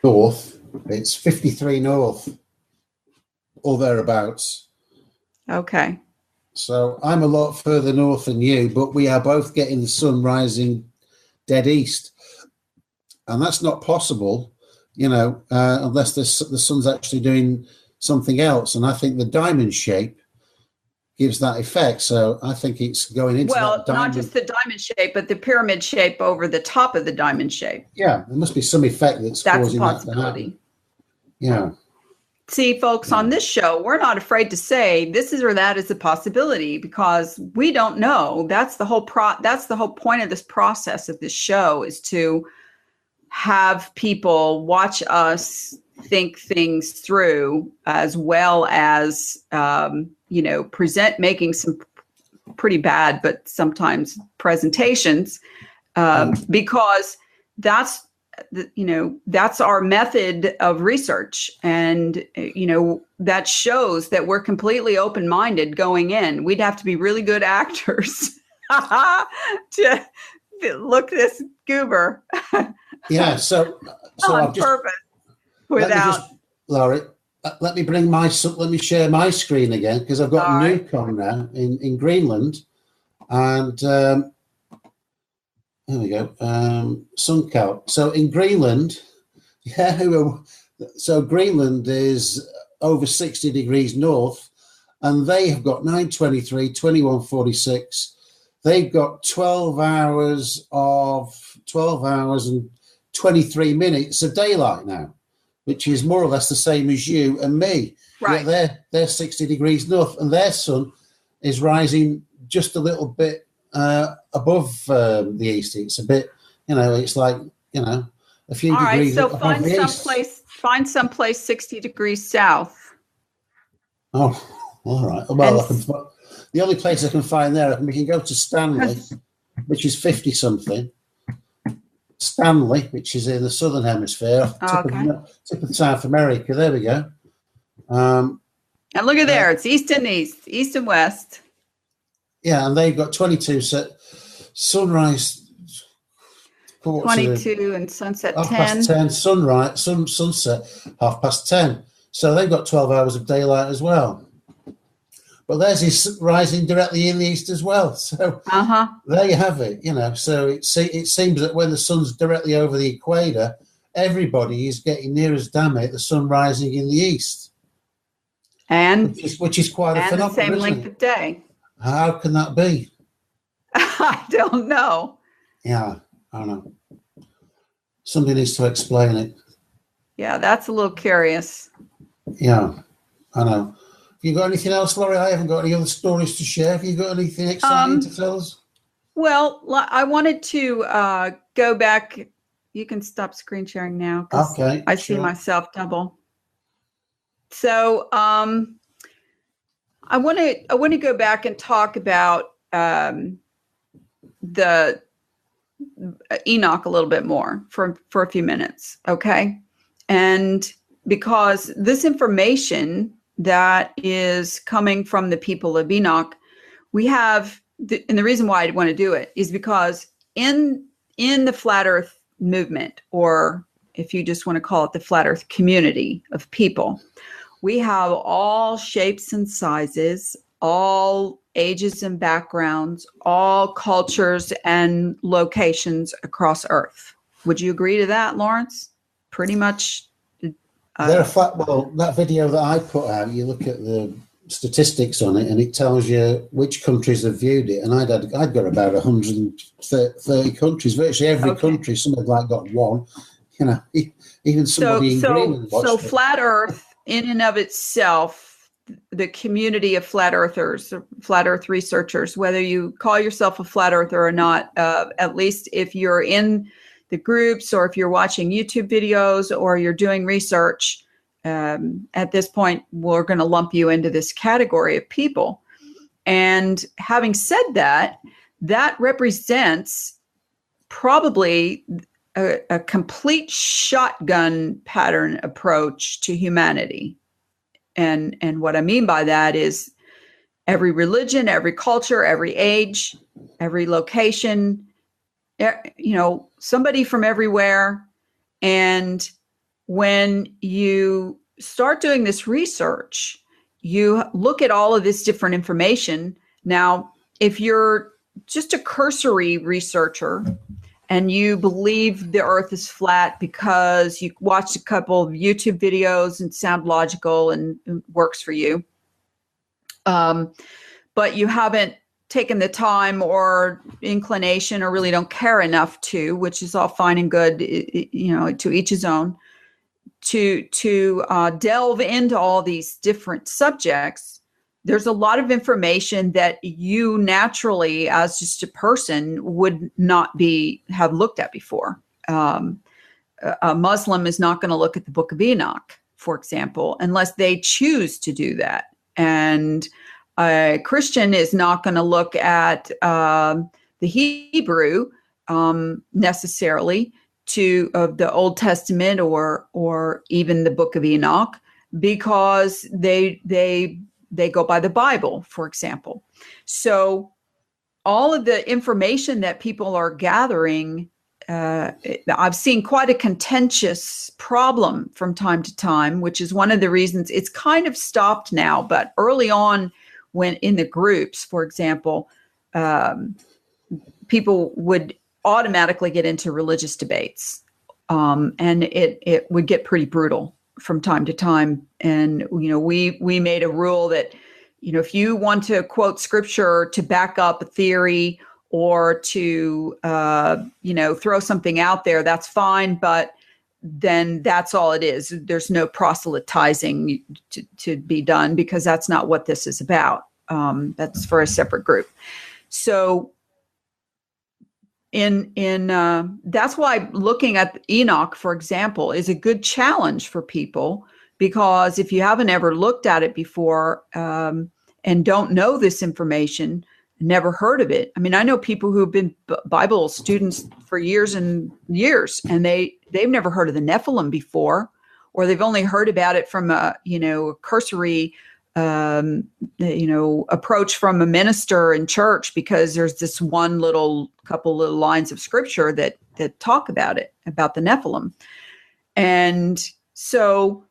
north. It's 53 north, or thereabouts. Okay. So I'm a lot further north than you, but we are both getting the sun rising dead east. And that's not possible, unless the sun's actually doing something else. And I think the diamond shape gives that effect. So I think it's going into that diamond. Well, not just the diamond shape, but the pyramid shape over the top of the diamond shape. Yeah, there must be some effect that's causing that to happen. Yeah. See, folks, on this show, we're not afraid to say this is or that is a possibility because we don't know. That's the whole point of this process of this show is to have people watch us think things through as well as making some pretty bad, but sometimes presentations, because that's our method of research. And, that shows that we're completely open-minded going in. We'd have to be really good actors to look this goober. Yeah. So on purpose without Laurie. Let me share my screen again because I've got a nuke on now in Greenland, and there we go. SunCal. So in Greenland, so Greenland is over 60 degrees north, and they have got 9:23, 21:46. They've got 12 hours and 23 minutes of daylight now, which is more or less the same as you and me. Right. Yet they're 60 degrees north, and their sun is rising just a little bit above the east. It's a bit, it's like, a few All right, degrees so above find the east. find someplace 60 degrees south. Oh, all right. Well, the only place I can find there, we can go to Stanley, which is 50 something. Stanley, which is in the southern hemisphere, tip of South America. There we go. And look at there, it's east and west. Yeah, and they've got 22 sunrise. 22 and sunset 10. 10, sunset 10:30. So they've got 12 hours of daylight as well. But theirs is rising directly in the east as well. So there you have it. So it seems that when the sun's directly over the equator, everybody is getting near as damn it the sun rising in the east, and which is quite a phenomenon. The same length of day. How can that be? I don't know. Yeah, I don't know. Somebody needs to explain it. Yeah, that's a little curious. Yeah, I know. You got anything else, Laurie? I haven't got any other stories to share. Have you got anything exciting to tell us? Well, I wanted to go back. You can stop screen sharing now. Okay. I see myself double. So I want to go back and talk about the Enoch a little bit more for a few minutes. Okay. And because this information that is coming from the people of Enoch, we have, and the reason why I want to do it is because in the flat earth movement, or if you just want to call it the flat earth community of people, we have all shapes and sizes, all ages and backgrounds, all cultures and locations across earth. Would you agree to that, Lawrence? Pretty much. That video that I put out, you look at the statistics on it, and it tells you which countries have viewed it. And I'd got about 130 countries, virtually every country. Some had got one. Even somebody in Greenland watched it. So flat Earth, in and of itself, the community of flat earthers, flat Earth researchers, whether you call yourself a flat earther or not, at least if you're in the groups, or if you're watching YouTube videos, or you're doing research, at this point, we're going to lump you into this category of people. And having said that, that represents probably a complete shotgun pattern approach to humanity. And what I mean by that is every religion, every culture, every age, every location, somebody from everywhere. And when you start doing this research, you look at all of this different information. Now, if you're just a cursory researcher and you believe the earth is flat because you watched a couple of YouTube videos and sound logical and works for you, but you haven't taken the time or inclination, or really don't care enough to, which is all fine and good, to each his own, to delve into all these different subjects. There's a lot of information that you naturally, as just a person, would not have looked at before. A Muslim is not going to look at the Book of Enoch, for example, unless they choose to do that. And a Christian is not going to look at the Hebrew necessarily of the Old Testament or even the Book of Enoch, because they go by the Bible, for example. So all of the information that people are gathering, I've seen quite a contentious problem from time to time, which is one of the reasons it's kind of stopped now. But early on, when in the groups, for example, people would automatically get into religious debates, and it would get pretty brutal from time to time. And we made a rule that if you want to quote scripture to back up a theory or to, throw something out there, that's fine. But then that's all it is. There's no proselytizing to be done, because that's not what this is about. That's for a separate group. So that's why looking at Enoch, for example, is a good challenge for people, because if you haven't ever looked at it before and don't know this information, never heard of it. I mean, I know people who've been Bible students for years and years, and they've never heard of the Nephilim before, or they've only heard about it from a cursory approach from a minister in church, because there's this couple little lines of scripture that talk about it, about the Nephilim. And so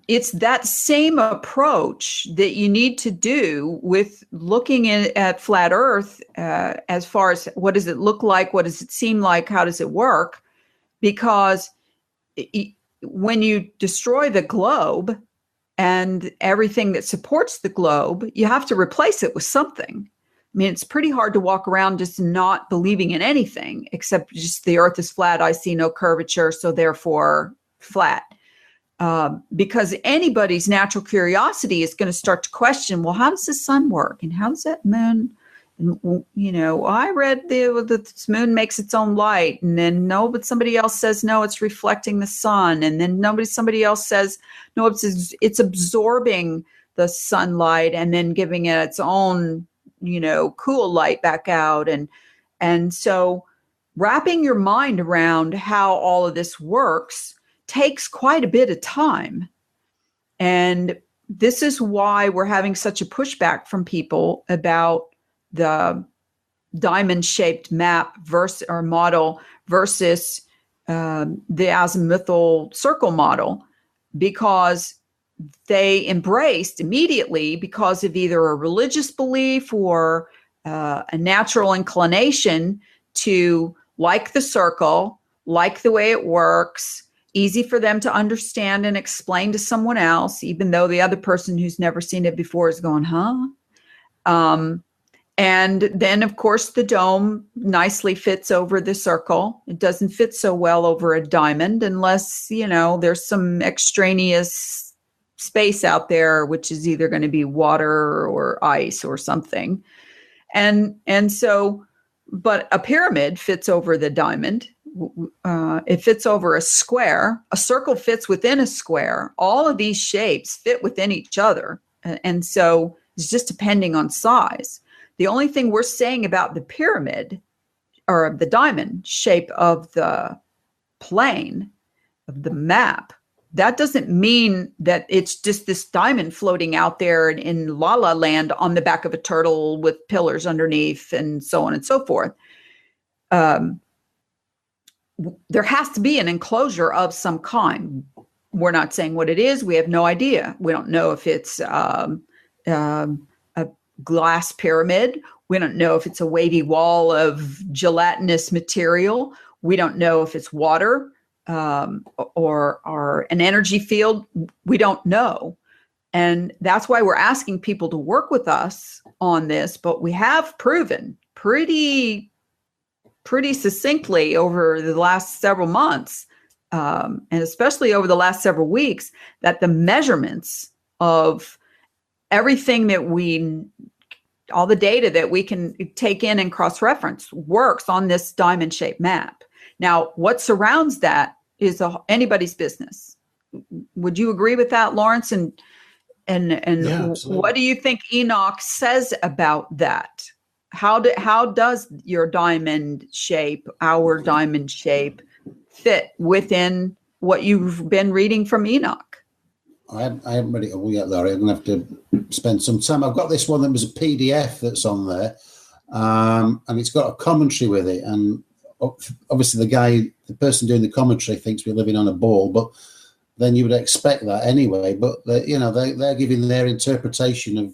it's that same approach that you need to do with looking at flat Earth, as far as what does it look like? What does it seem like? How does it work? Because when you destroy the globe and everything that supports the globe, you have to replace it with something. I mean, it's pretty hard to walk around just not believing in anything except just the Earth is flat. I see no curvature, so therefore flat. Because anybody's natural curiosity is going to start to question, well, how does the sun work? And how does that moon? And, I read the moon makes its own light. And then no, but somebody else says, no, it's reflecting the sun. And then somebody else says, no, it's absorbing the sunlight and then giving it its own, cool light back out. And so wrapping your mind around how all of this works takes quite a bit of time. And this is why we're having such a pushback from people about the diamond-shaped map model versus the azimuthal circle model, because they embraced immediately, because of either a religious belief or a natural inclination to like the circle, like the way it works, easy for them to understand and explain to someone else, even though the other person who's never seen it before is going, huh? And then, of course, the dome nicely fits over the circle. It doesn't fit so well over a diamond unless, there's some extraneous space out there, which is either going to be water or ice or something. And so, but a pyramid fits over the diamond. It fits over a square. A circle fits within a square. All of these shapes fit within each other. And so it's just depending on size. The only thing we're saying about the pyramid or the diamond shape of the plane of the map, that doesn't mean that it's just this diamond floating out there in La La Land on the back of a turtle with pillars underneath and so on and so forth. There has to be an enclosure of some kind. We're not saying what it is. We have no idea. We don't know if it's a glass pyramid. We don't know if it's a wavy wall of gelatinous material. We don't know if it's water or an energy field. We don't know. And that's why we're asking people to work with us on this. But we have proven pretty succinctly over the last several months, and especially over the last several weeks, that the measurements of everything all the data that we can take in and cross-reference works on this diamond-shaped map. Now, what surrounds that is anybody's business. Would you agree with that, Lawrence? And Yeah, what do you think Enoch says about that? How does your diamond shape, our diamond shape, fit within what you've been reading from Enoch? I haven't read it all yet, Larry. I'm going to have to spend some time. I've got this one that was a PDF that's on there, and it's got a commentary with it. And obviously the person doing the commentary thinks we're living on a ball, but then you would expect that anyway. But they're giving their interpretation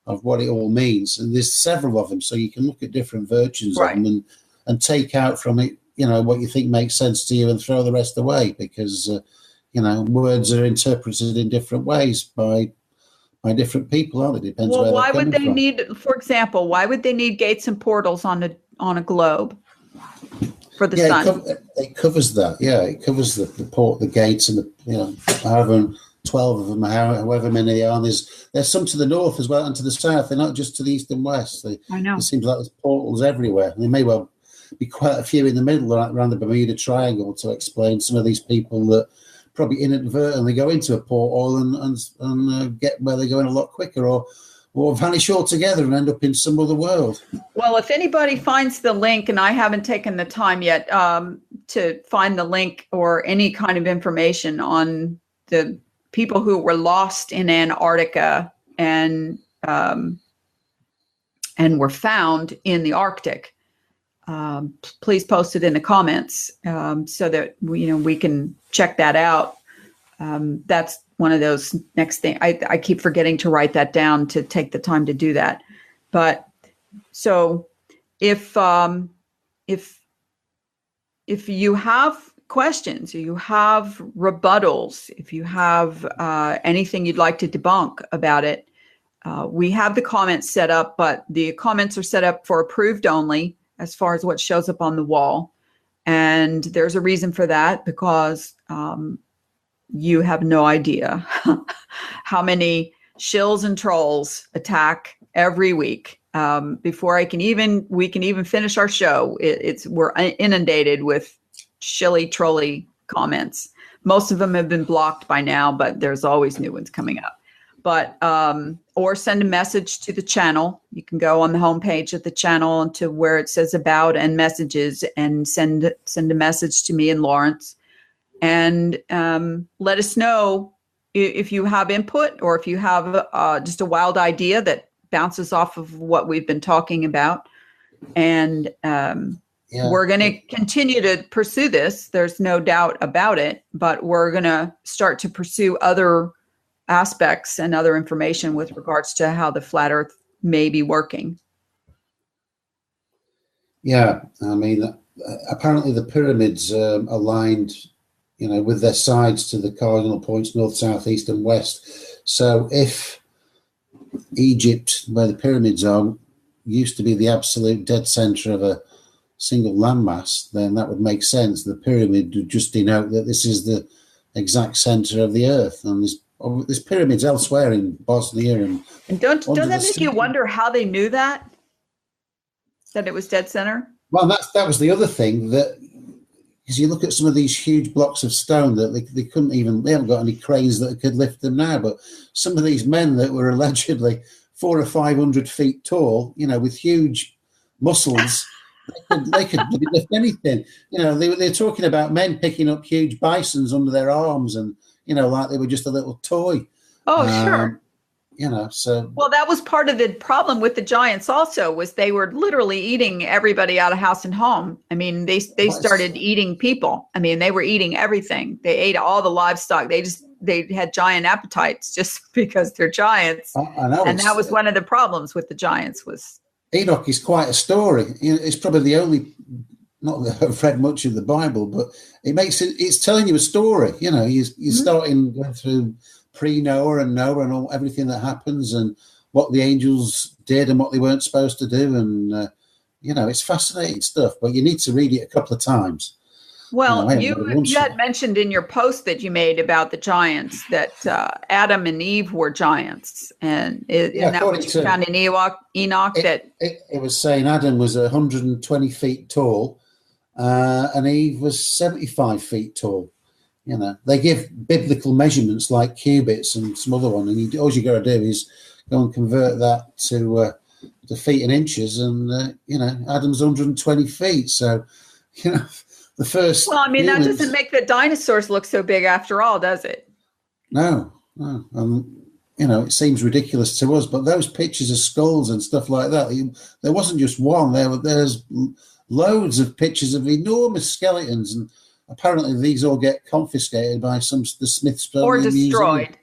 of what it all means. And there's several of them, so you can look at different versions of them and take out from it, what you think makes sense to you and throw the rest away, because words are interpreted in different ways by by different people, aren't they? Depends Well, where why they're would coming they from. need, for example, why would they need gates and portals on a globe for the Yeah, sun? it covers that. Yeah, it covers the port, the gates, and however 12 of them, however many they are. And there's some to the north as well and to the south. They're not just to the east and west. I know. It seems like there's portals everywhere. And there may well be quite a few in the middle, around the Bermuda Triangle, to explain some of these people that probably inadvertently go into a porthole and get where they're going a lot quicker, or vanish altogether and end up in some other world. Well, if anybody finds the link, and I haven't taken the time yet to find the link or any kind of information on the people who were lost in Antarctica and were found in the Arctic, please post it in the comments so that we can check that out. That's one of those next thing. I keep forgetting to write that down to take the time to do that. But so if you have questions, or you have rebuttals, if you have anything you'd like to debunk about it, we have the comments set up, but the comments are set up for approved only as far as what shows up on the wall. And there's a reason for that, because you have no idea how many shills and trolls attack every week. Before we can even finish our show, we're inundated with shilly trolly comments. Most of them have been blocked by now, but there's always new ones coming up. But or send a message to the channel. You can go on the homepage of the channel to where it says about and messages, and send a message to me and Lawrence, and let us know if you have input, or if you have just a wild idea that bounces off of what we've been talking about. And we're going to continue to pursue this. There's no doubt about it, but we're going to start to pursue other aspects and other information with regards to how the flat Earth may be working. Yeah, I mean, apparently the pyramids aligned, with their sides to the cardinal points, north, south, east, and west. So if Egypt, where the pyramids are, used to be the absolute dead center of a single landmass, then that would make sense. The pyramid would just denote that this is the exact center of the Earth, and there's pyramids elsewhere in Bosnia and don't that make you wonder how they knew that it was dead center? Well, that was the other thing, that because you look at some of these huge blocks of stone that they haven't got any cranes that could lift them now, but some of these men that were allegedly 400 or 500 feet tall, with huge muscles, they could lift anything. They're talking about men picking up huge bisons under their arms, and like they were just a little toy. Oh, sure. So. Well, that was part of the problem with the giants also, was they were literally eating everybody out of house and home. I mean, they started eating people. I mean, they were eating everything. They ate all the livestock. They had giant appetites just because they're giants. I know, and that was one of the problems with the giants. Was Enoch is quite a story. It's probably the only, not that I've read much of the Bible, but it's telling you a story. You're starting going through pre-Noah and Noah and everything that happens, and what the angels did and what they weren't supposed to do. And, it's fascinating stuff, but you need to read it a couple of times. Well, you had mentioned in your post that you made about the giants that Adam and Eve were giants. And isn't that what you found in Enoch? It was saying Adam was 120 feet tall and Eve was 75 feet tall. They give biblical measurements like cubits and some other one, and all you got to do is go and convert that to feet and inches, and Adam's 120 feet. So, the first. Well, I mean, that doesn't make the dinosaurs look so big after all, does it? No. It seems ridiculous to us, but those pictures of skulls and stuff like that, there wasn't just one. There's loads of pictures of enormous skeletons, and apparently these all get confiscated by the Smithsonian or destroyed. Museum.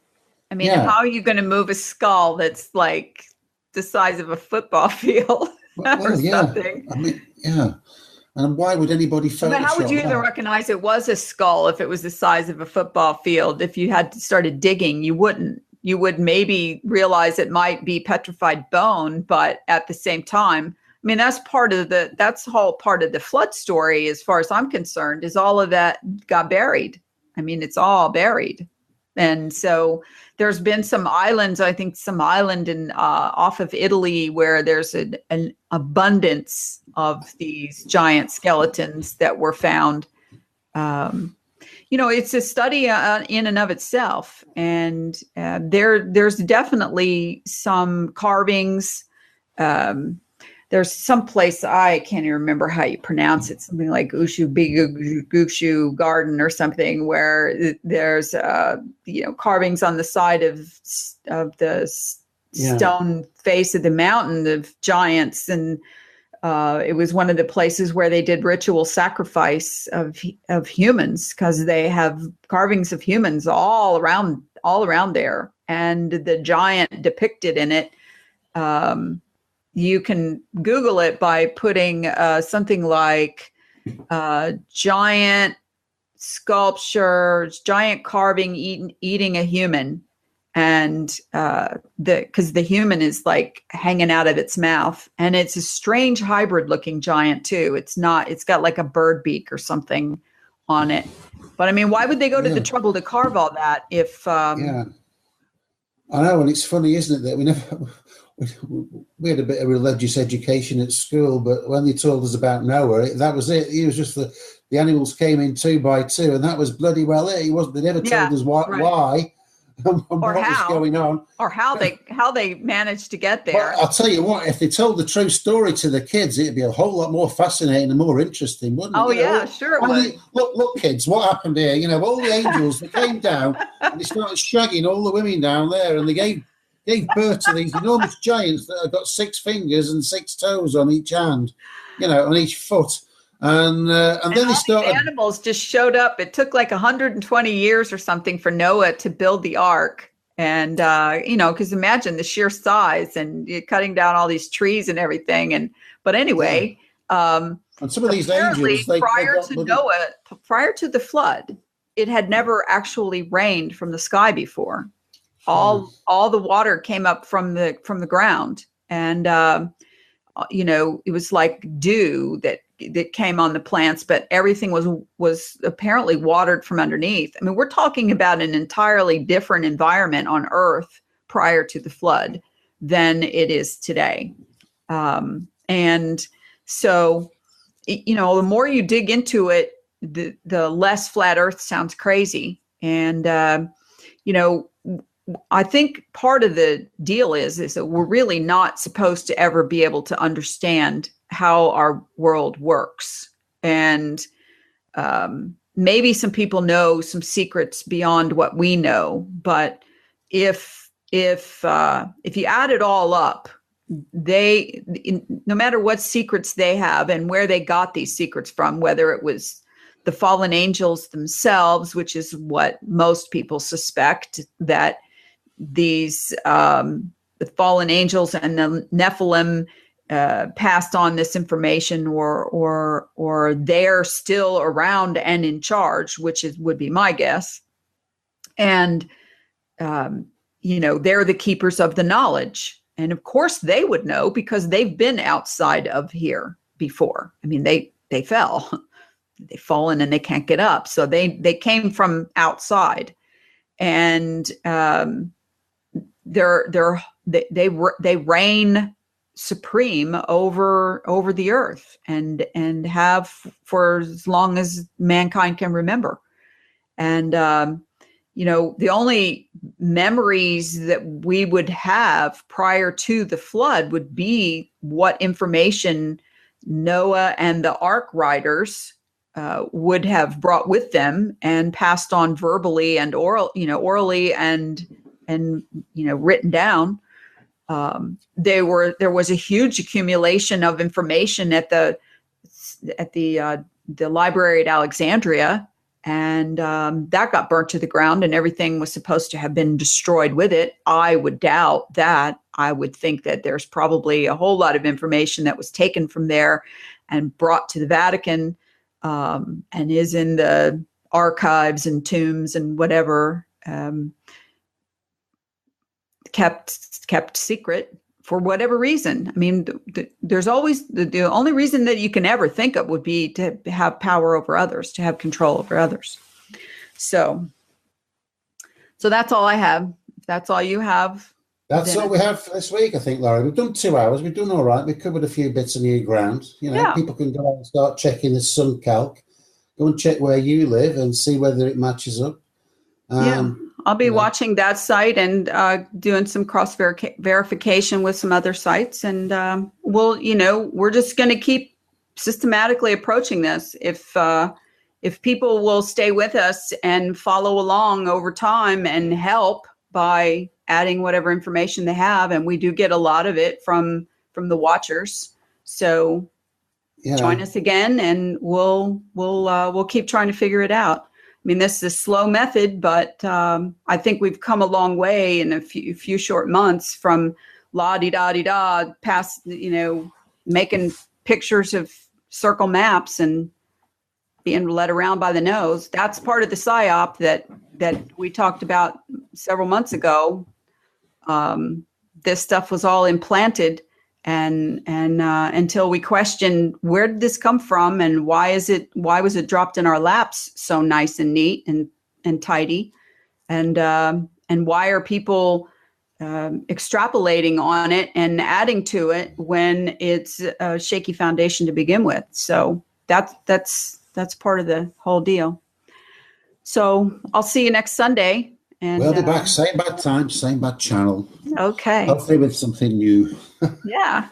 I mean, how are you going to move a skull that's like the size of a football field or something? I mean, yeah. And why would anybody Photoshop But how would you even recognize it was a skull if it was the size of a football field? If you had started digging, you wouldn't you would maybe realize it might be petrified bone, but at the same time, I mean, that's whole part of the flood story, as far as I'm concerned, is all of that got buried. I mean, it's all buried. And so there's been some islands, I think some island in off of Italy, where there's an abundance of these giant skeletons that were found. It's a study in and of itself. And there's definitely some carvings. There's some place, I can't even remember how you pronounce it, something like Gushu Garden or something, where there's carvings on the side of the stone face of the mountain of giants, and it was one of the places where they did ritual sacrifice of humans, because they have carvings of humans all around there, and the giant depicted in it. You can Google it by putting something like giant sculptures, giant carving eating a human, and because the human is like hanging out of its mouth, and it's a strange hybrid looking giant too. It's got like a bird beak or something on it. But I mean, why would they go to the trouble to carve all that if? Yeah, I know, and it's funny, isn't it, that we had a bit of religious education at school, but when they told us about Noah, that was it. He was just the animals came in 2 by 2, and that was bloody well it. He wasn't. They never told us why and or what how was going on, or how they managed to get there. Well, I'll tell you what, if they told the true story to the kids, it'd be a whole lot more fascinating and more interesting, wouldn't it? Oh, yeah, sure it would. Look, kids, what happened here? All the angels, they came down and they started shagging all the women down there, and they gave birth to these enormous giants that have got 6 fingers and 6 toes on each hand, on each foot. And then they started. The animals just showed up. It took like 120 years or something for Noah to build the ark. And, because imagine the sheer size, and you're cutting down all these trees and everything. But anyway. And some of these angels, prior to the flood, it had never actually rained from the sky before. All the water came up from the ground, and it was like dew that came on the plants, but everything was apparently watered from underneath. I mean, we're talking about an entirely different environment on Earth prior to the flood than it is today. And so, the more you dig into it, the less flat Earth sounds crazy. And I think part of the deal is that we're really not supposed to ever be able to understand how our world works. And maybe some people know some secrets beyond what we know. But if you add it all up, no matter what secrets they have and where they got these secrets from, whether it was the fallen angels themselves, which is what most people suspect, that these the fallen angels and the Nephilim passed on this information, or they're still around and in charge, which would be my guess. And they're the keepers of the knowledge, and of course they would know because they've been outside of here before. I mean, they fell, they've fallen, and they can't get up, so they came from outside, and they reign supreme over the earth, and have for as long as mankind can remember. And the only memories that we would have prior to the flood would be what information Noah and the ark riders would have brought with them and passed on verbally and orally and written down. There was a huge accumulation of information at the library at Alexandria, and that got burnt to the ground, and everything was supposed to have been destroyed with it. I would doubt that. I would think that there's probably a whole lot of information that was taken from there and brought to the Vatican, and is in the archives and tombs and whatever. kept secret for whatever reason. I mean, there's always the only reason that you can ever think of would be to have power over others, to have control over others. So that's all I have. If that's all you have. That's all we have for this week, I think, Laurie. We've done 2 hours. We've done all right. We've covered a few bits of new ground. You know, people can go out and start checking the sun calc. Go and check where you live and see whether it matches up. I'll be watching that site and doing some cross verification with some other sites. And we're just going to keep systematically approaching this. If people will stay with us and follow along over time and help by adding whatever information they have, and we do get a lot of it from the watchers. So join us again, and we'll keep trying to figure it out. I mean, this is a slow method, but I think we've come a long way in a few short months from la-di-da-di-da past, making pictures of circle maps and being led around by the nose. That's part of the PSYOP that we talked about several months ago. This stuff was all implanted, and until we questioned where did this come from and why was it dropped in our laps so nice and neat and tidy, and why are people extrapolating on it and adding to it when it's a shaky foundation to begin with. So that's part of the whole deal. So I'll see you next Sunday. And we'll be back, same bad time, same bad channel. Okay. Hopefully with something new. Yeah.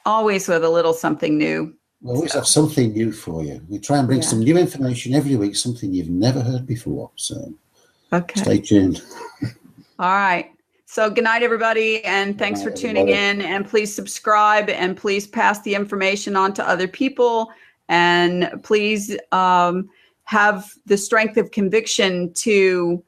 Always with a little something new. We'll always have something new for you. We try and bring some new information every week, something you've never heard before. So stay tuned. All right. So good night, everybody. And thanks for tuning in. And please subscribe, and please pass the information on to other people. And please have the strength of conviction to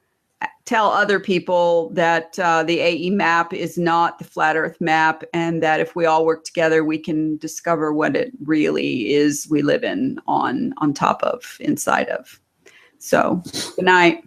tell other people that the AE map is not the flat Earth map, and that if we all work together, we can discover what it really is we live in, on top of, inside of. So good night.